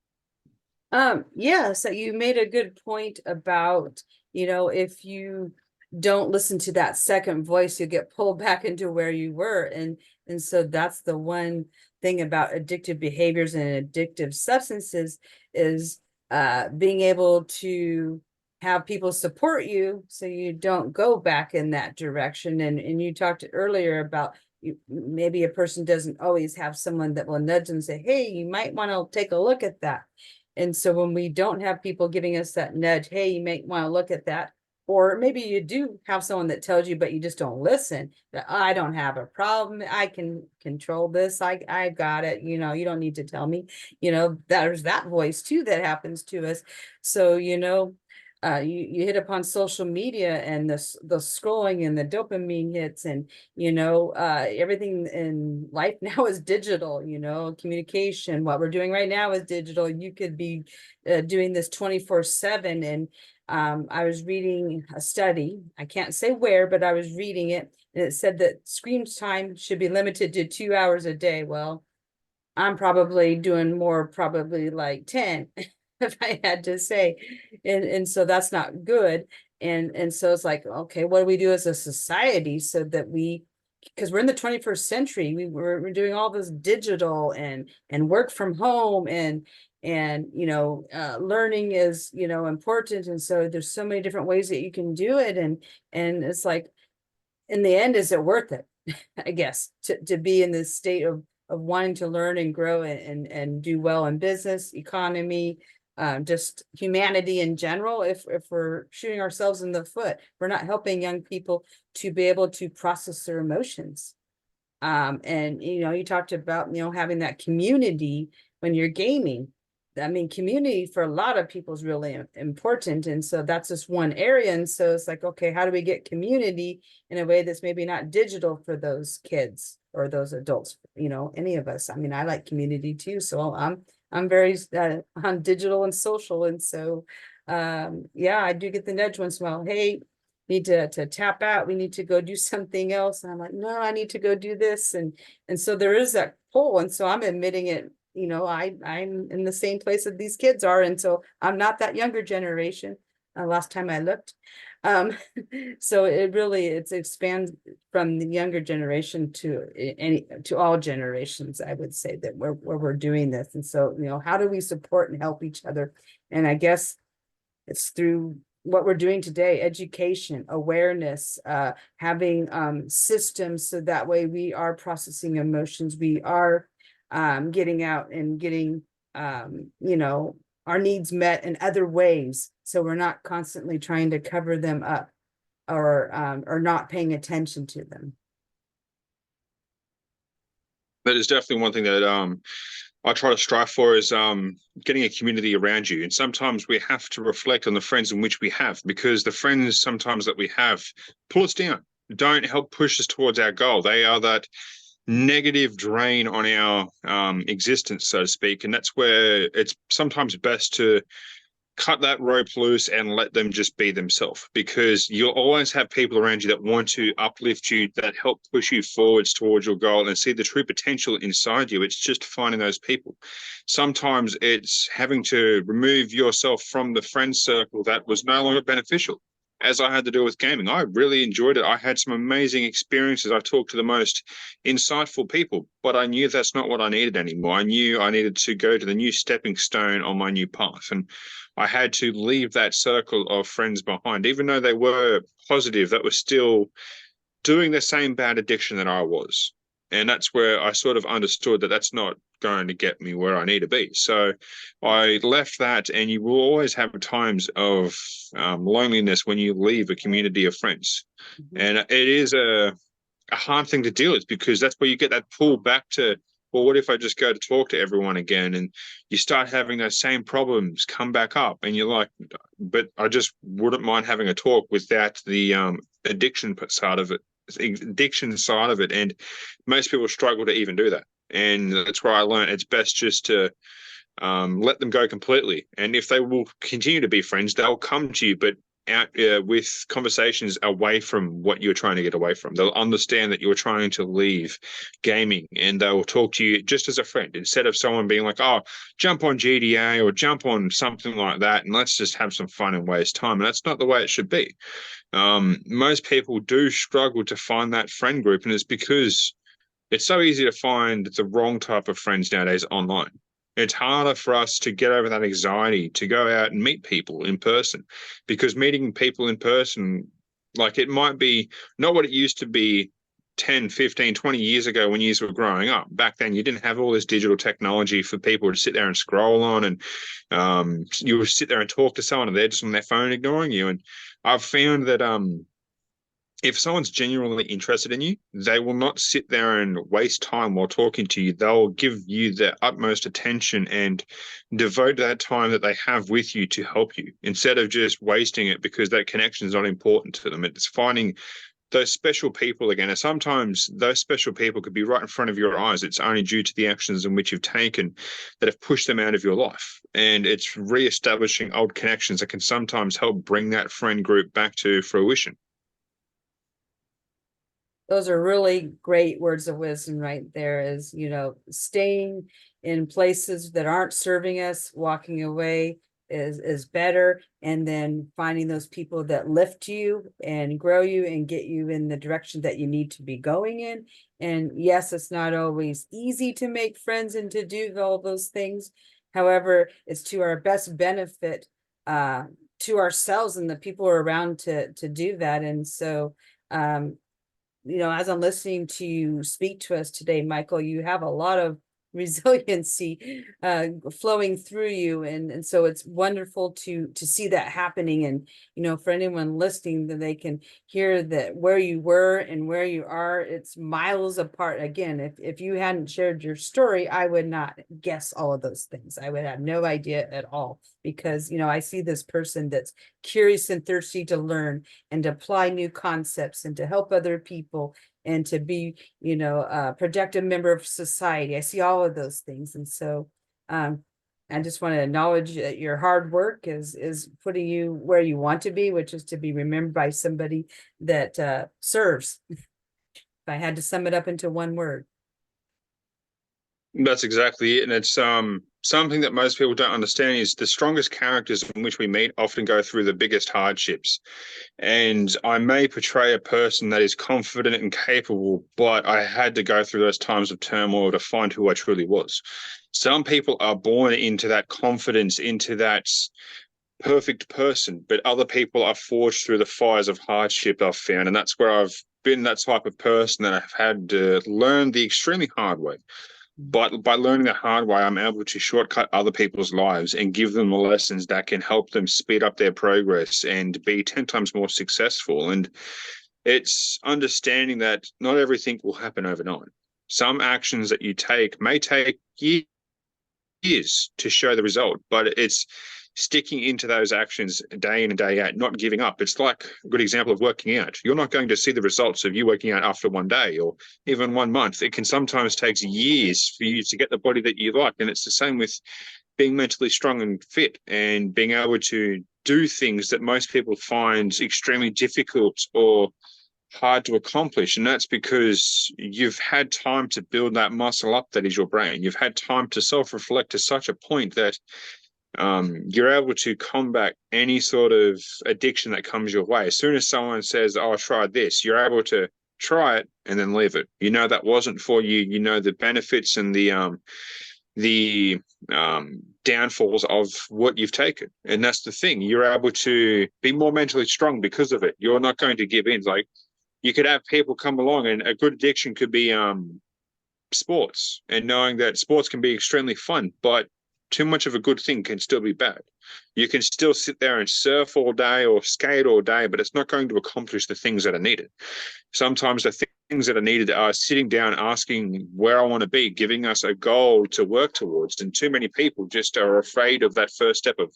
Yeah, so you made a good point about, if you don't listen to that second voice, you get pulled back into where you were. And so that's the one thing about addictive behaviors and addictive substances, is being able to have people support you so you don't go back in that direction. And you talked earlier about, maybe a person doesn't always have someone that will nudge them and say, hey, you might want to take a look at that. And so when we don't have people giving us that nudge, hey, you may want to look at that. Or maybe you do have someone that tells you, but you just don't listen. That I don't have a problem. I can control this. I got it. You don't need to tell me. There's that voice too that happens to us. So, you hit upon social media and the scrolling and the dopamine hits, and everything in life now is digital. Communication, what we're doing right now is digital. You could be doing this 24/7. And I was reading a study, I can't say where, but I was reading it, and it said that screen time should be limited to 2 hours a day. Well, I'm probably doing more, probably like 10 if I had to say. And so that's not good. And so it's like, okay, what do we do as a society so that because we're in the 21st century, we're doing all this digital and work from home, and learning is important, and so there's so many different ways that you can do it, and it's like, in the end, is it worth it? I guess to be in this state of wanting to learn and grow and do well in business, economy, just humanity in general. If we're shooting ourselves in the foot, we're not helping young people to be able to process their emotions. And you talked about having that community when you're gaming. I mean, community for a lot of people is really important, and so that's just one area. And so it's like, okay, how do we get community in a way that's maybe not digital for those kids or those adults? Any of us. I mean, I like community too, so I'm very on digital and social, and so yeah, I do get the nudge once in a while. Hey, need to tap out. We need to go do something else, and I'm like, no, I need to go do this, and so there is that pull, and so I'm admitting it. I'm in the same place that these kids are, and so I'm not that younger generation. Last time I looked, so it expands from the younger generation to all generations. I would say that where we're doing this, and so how do we support and help each other? And I guess it's through what we're doing today: education, awareness, having systems, so that way we are processing emotions, we are getting out and getting our needs met in other ways, so we're not constantly trying to cover them up or not paying attention to them. That is definitely one thing that I try to strive for, is getting a community around you. And sometimes we have to reflect on the friends in which we have, because the friends sometimes that we have pull us down, don't help push us towards our goal. They are that negative drain on our existence, so to speak. And that's where it's sometimes best to cut that rope loose and let them just be themselves, because you'll always have people around you that want to uplift you, that help push you forwards towards your goal and see the true potential inside you. It's just finding those people. Sometimes it's having to remove yourself from the friend circle that was no longer beneficial, as I had to do with gaming. I really enjoyed it. I had some amazing experiences. I talked to the most insightful people, but I knew that's not what I needed anymore. I knew I needed to go to the new stepping stone on my new path. And I had to leave that circle of friends behind, even though they were positive, that were still doing the same bad addiction that I was. And that's where I sort of understood that that's not going to get me where I need to be. So I left that, and you will always have times of loneliness when you leave a community of friends. Mm-hmm. And it is a hard thing to deal with, because that's where you get that pull back to, well, what if I just go to talk to everyone again? And you start having those same problems come back up, and you're like, but I just wouldn't mind having a talk without the addiction side of it. And most people struggle to even do that. And that's where I learned it's best just to let them go completely. And if they will continue to be friends, they'll come to you, but out with conversations away from what you're trying to get away from. They'll understand that you're trying to leave gaming, and they will talk to you just as a friend, instead of someone being like, oh, jump on GTA or jump on something like that and let's just have some fun and waste time. And that's not the way it should be. Most people do struggle to find that friend group, and it's because it's so easy to find the wrong type of friends nowadays online. It's harder for us to get over that anxiety to go out and meet people in person, because meeting people in person, like, it might be not what it used to be 10, 15, 20 years ago when you were growing up. Back then, you didn't have all this digital technology for people to sit there and scroll on, and you would sit there and talk to someone and they're just on their phone ignoring you. And I've found that if someone's genuinely interested in you, they will not sit there and waste time while talking to you. They'll give you their utmost attention and devote that time that they have with you to help you, instead of just wasting it because that connection is not important to them. It's finding those special people again. And sometimes those special people could be right in front of your eyes. It's only due to the actions in which you've taken that have pushed them out of your life. And it's reestablishing old connections that can sometimes help bring that friend group back to fruition. Those are really great words of wisdom right there, is, staying in places that aren't serving us, walking away, is better, and then finding those people that lift you and grow you and get you in the direction that you need to be going in. And yes, it's not always easy to make friends and to do all those things. However, it's to our best benefit, to ourselves and the people around to do that. And so, as I'm listening to you speak to us today, Mikeul, you have a lot of resiliency flowing through you, and so it's wonderful to see that happening. And for anyone listening, that they can hear that where you were and where you are, it's miles apart. Again, if you hadn't shared your story, I would not guess all of those things. I would have no idea at all, because I see this person that's curious and thirsty to learn and to apply new concepts and to help other people and to be, a productive member of society. I see all of those things. And so I just want to acknowledge that your hard work is putting you where you want to be, which is to be remembered by somebody that serves. If I had to sum it up into one word. That's exactly it. And it's something that most people don't understand is the strongest characters in which we meet often go through the biggest hardships. And I may portray a person that is confident and capable, but I had to go through those times of turmoil to find who I truly was. Some people are born into that confidence, into that perfect person, but other people are forged through the fires of hardship, I've found. And that's where I've been that type of person that I've had to learn the extremely hard way. But by learning the hard way, I'm able to shortcut other people's lives and give them the lessons that can help them speed up their progress and be 10 times more successful. And it's understanding that not everything will happen overnight. Some actions that you take may take years to show the result, but it's sticking into those actions day in and day out, not giving up. It's like a good example of working out. You're not going to see the results of you working out after one day or even 1 month. It can sometimes take years for you to get the body that you like. And it's the same with being mentally strong and fit and being able to do things that most people find extremely difficult or hard to accomplish. And that's because you've had time to build that muscle up that is your brain. You've had time to self-reflect to such a point that you're able to combat any sort of addiction that comes your way. As soon as someone says, "Oh, try this," you're able to try it and then leave it. That wasn't for you. The benefits and the downfalls of what you've taken. And that's the thing. You're able to be more mentally strong because of it. You're not going to give in. Like, you could have people come along, and a good addiction could be sports, and knowing that sports can be extremely fun, but too much of a good thing can still be bad. You can still sit there and surf all day or skate all day, but it's not going to accomplish the things that are needed. Sometimes the things that are needed are sitting down, asking where I want to be, giving us a goal to work towards. And too many people just are afraid of that first step of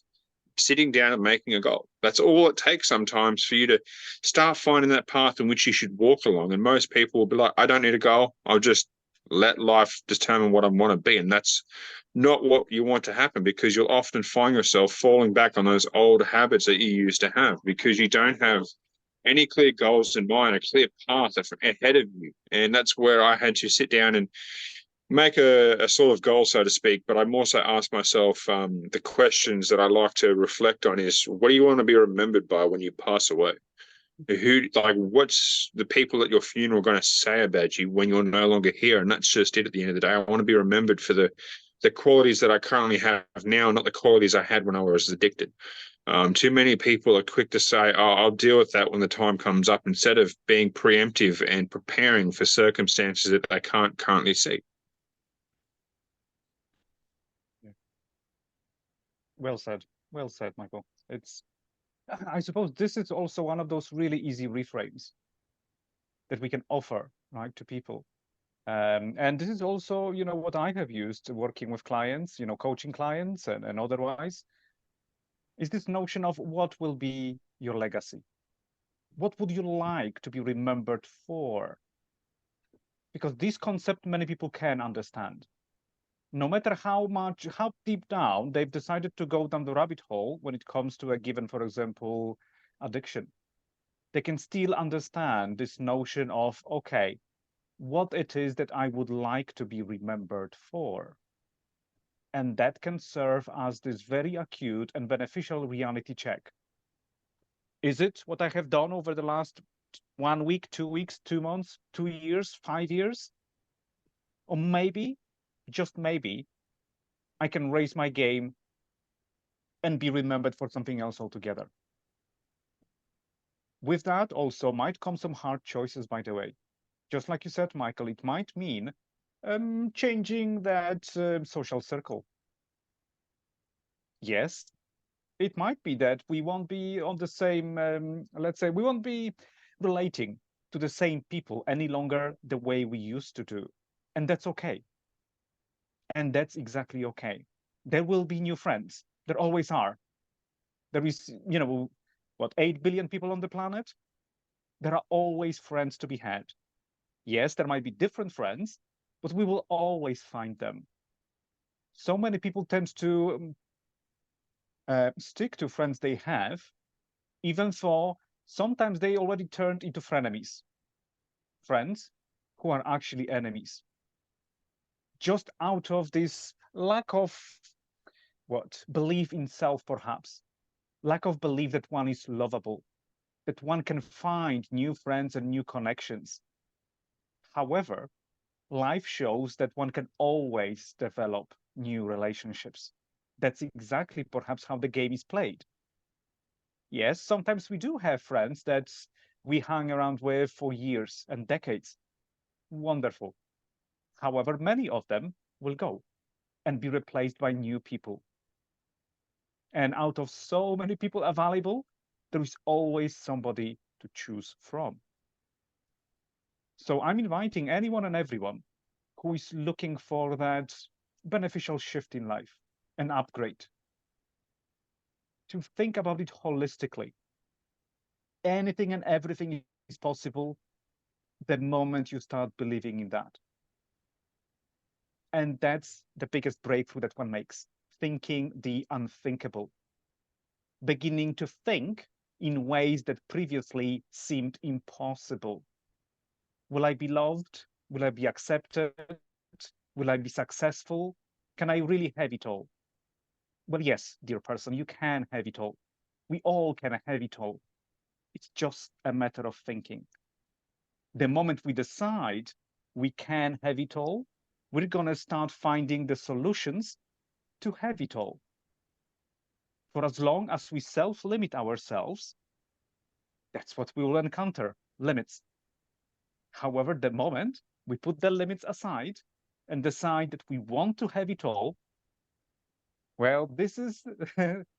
sitting down and making a goal. That's all it takes sometimes for you to start finding that path in which you should walk along. And most people will be like, "I don't need a goal. I'll just let life determine what I want to be." And that's not what you want to happen, because you'll often find yourself falling back on those old habits that you used to have because you don't have any clear goals in mind, a clear path ahead of you. And that's where I had to sit down and make a sort of goal, so to speak. But I'm also asked myself the questions that I like to reflect on is, what do you want to be remembered by when you pass away? What's the people at your funeral going to say about you when you're no longer here? And that's just it at the end of the day. I want to be remembered for the qualities that I currently have now, not the qualities I had when I was addicted. Too many people are quick to say, "Oh, I'll deal with that when the time comes up," instead of being preemptive and preparing for circumstances that they can't currently see. Yeah. Well said, Mikeul. I suppose this is also one of those really easy reframes that we can offer, right, to people. And this is also, what I have used working with clients, coaching clients and otherwise, is this notion of what will be your legacy? What would you like to be remembered for? Because this concept many people can understand. No matter how deep down they've decided to go down the rabbit hole when it comes to a given, for example, addiction, they can still understand this notion of, okay, what it is that I would like to be remembered for. And that can serve as this very acute and beneficial reality check. Is it what I have done over the last 1 week, 2 weeks, 2 months, 2 years, 5 years? Or maybe, just maybe, I can raise my game and be remembered for something else altogether. With that also might come some hard choices, by the way. Just like you said, Mikeul, it might mean changing that social circle. Yes, it might be that we won't be on the same, let's say, we won't be relating to the same people any longer the way we used to do. And that's okay. And that's exactly okay. There will be new friends. There always are. There is, what, 8 billion people on the planet? There are always friends to be had. Yes, there might be different friends, but we will always find them. So many people tend to stick to friends they have, even though sometimes they already turned into frenemies, friends who are actually enemies, just out of this lack of belief in self, perhaps, lack of belief that one is lovable, that one can find new friends and new connections. However, life shows that one can always develop new relationships. That's exactly perhaps how the game is played. Yes, sometimes we do have friends that we hang around with for years and decades. Wonderful. However, many of them will go and be replaced by new people. And out of so many people available, there is always somebody to choose from. So I'm inviting anyone and everyone who is looking for that beneficial shift in life, an upgrade, to think about it holistically. Anything and everything is possible the moment you start believing in that. And that's the biggest breakthrough that one makes, thinking the unthinkable, beginning to think in ways that previously seemed impossible. Will I be loved? Will I be accepted? Will I be successful? Can I really have it all? Well, yes, dear person, you can have it all. We all can have it all. It's just a matter of thinking. The moment we decide we can have it all, we're going to start finding the solutions to have it all. For as long as we self-limit ourselves, that's what we will encounter, limits. However, the moment we put the limits aside and decide that we want to have it all, well, this is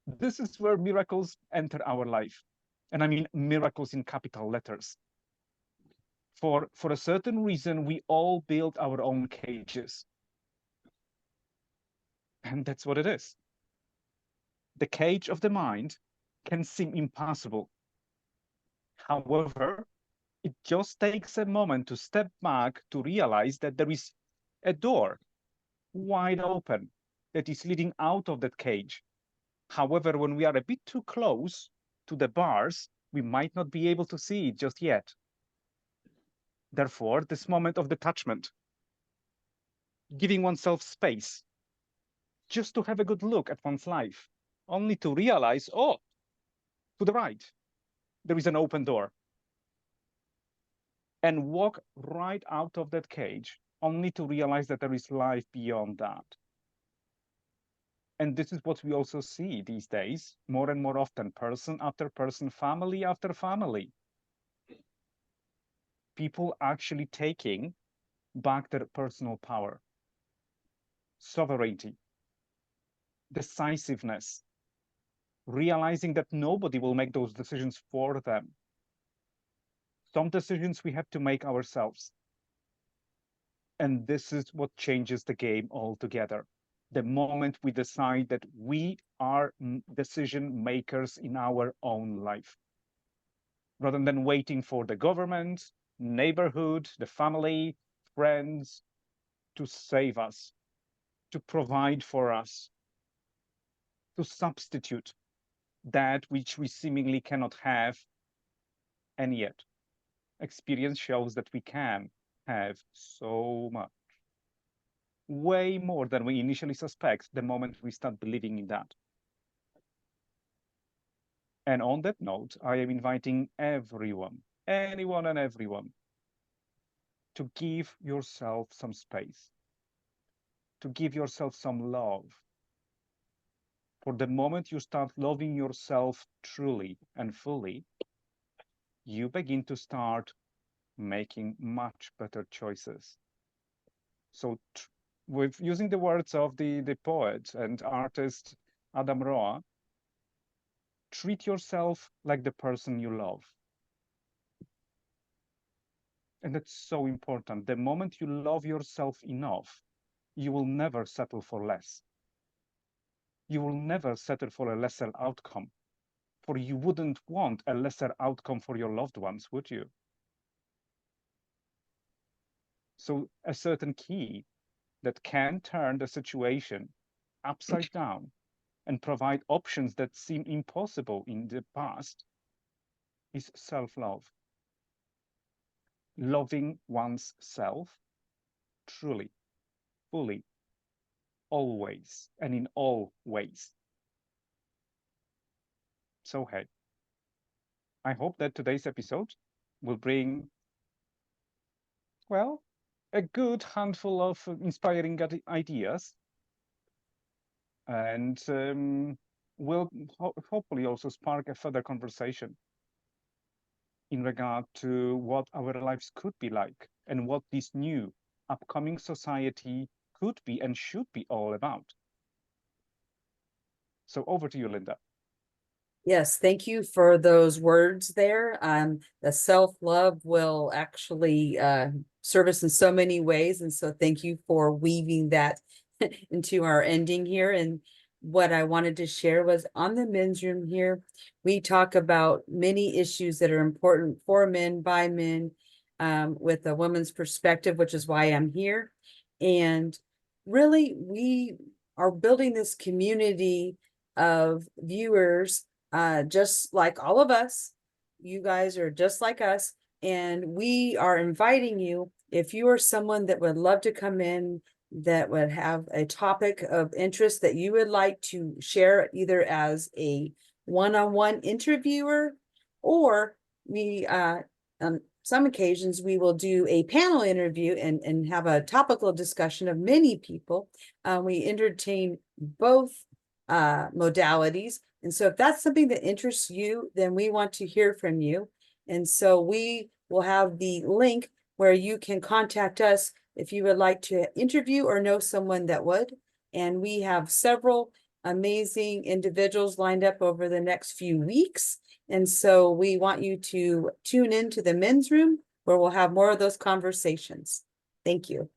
this is where miracles enter our life. And I mean miracles in capital letters. For a certain reason, we all build our own cages. And that's what it is. The cage of the mind can seem impossible. However, it just takes a moment to step back to realize that there is a door wide open that is leading out of that cage. However, when we are a bit too close to the bars, we might not be able to see it just yet. Therefore, this moment of detachment, giving oneself space, just to have a good look at one's life, only to realize, oh, to the right, there is an open door. And walk right out of that cage, only to realize that there is life beyond that. And this is what we also see these days, more and more often, person after person, family after family. People actually taking back their personal power, sovereignty, decisiveness, realizing that nobody will make those decisions for them. Some decisions we have to make ourselves. And this is what changes the game altogether. The moment we decide that we are decision makers in our own life, rather than waiting for the government, neighborhood, the family, friends to save us, to provide for us, to substitute that which we seemingly cannot have. And yet, experience shows that we can have so much. way more than we initially suspect the moment we start believing in that. And on that note, I am inviting everyone, anyone and everyone, to give yourself some space, to give yourself some love. For the moment you start loving yourself truly and fully, you begin to start making much better choices. So with using the words of the poet and artist Adam Roa, treat yourself like the person you love. And that's so important. The moment you love yourself enough, you will never settle for less. You will never settle for a lesser outcome, for you wouldn't want a lesser outcome for your loved ones, would you? So a certain key that can turn the situation upside down and provide options that seem impossible in the past is self-love. Loving one's self truly, fully, always, and in all ways. So, hey, I hope that today's episode will bring, well, a good handful of inspiring ideas and will hopefully also spark a further conversation in regard to what our lives could be like and what this new upcoming society could be and should be all about. So over to you, Linda. Yes, thank you for those words there. The self-love will actually serve us in so many ways. And so thank you for weaving that into our ending here. And what I wanted to share was on the men's room here, we talk about many issues that are important for men, by men, with a woman's perspective, which is why I'm here. And really, we are building this community of viewers, just like all of us. You guys are just like us, and we are inviting you, if you are someone that would love to come in, that would have a topic of interest that you would like to share, either as a one-on-one interviewer, or we on some occasions we will do a panel interview and have a topical discussion of many people. We entertain both modalities. And so if that's something that interests you, then we want to hear from you. And so we will have the link where you can contact us if you would like to interview or know someone that would. And we have several amazing individuals lined up over the next few weeks. And so we want you to tune into the men's room, where we'll have more of those conversations. Thank you.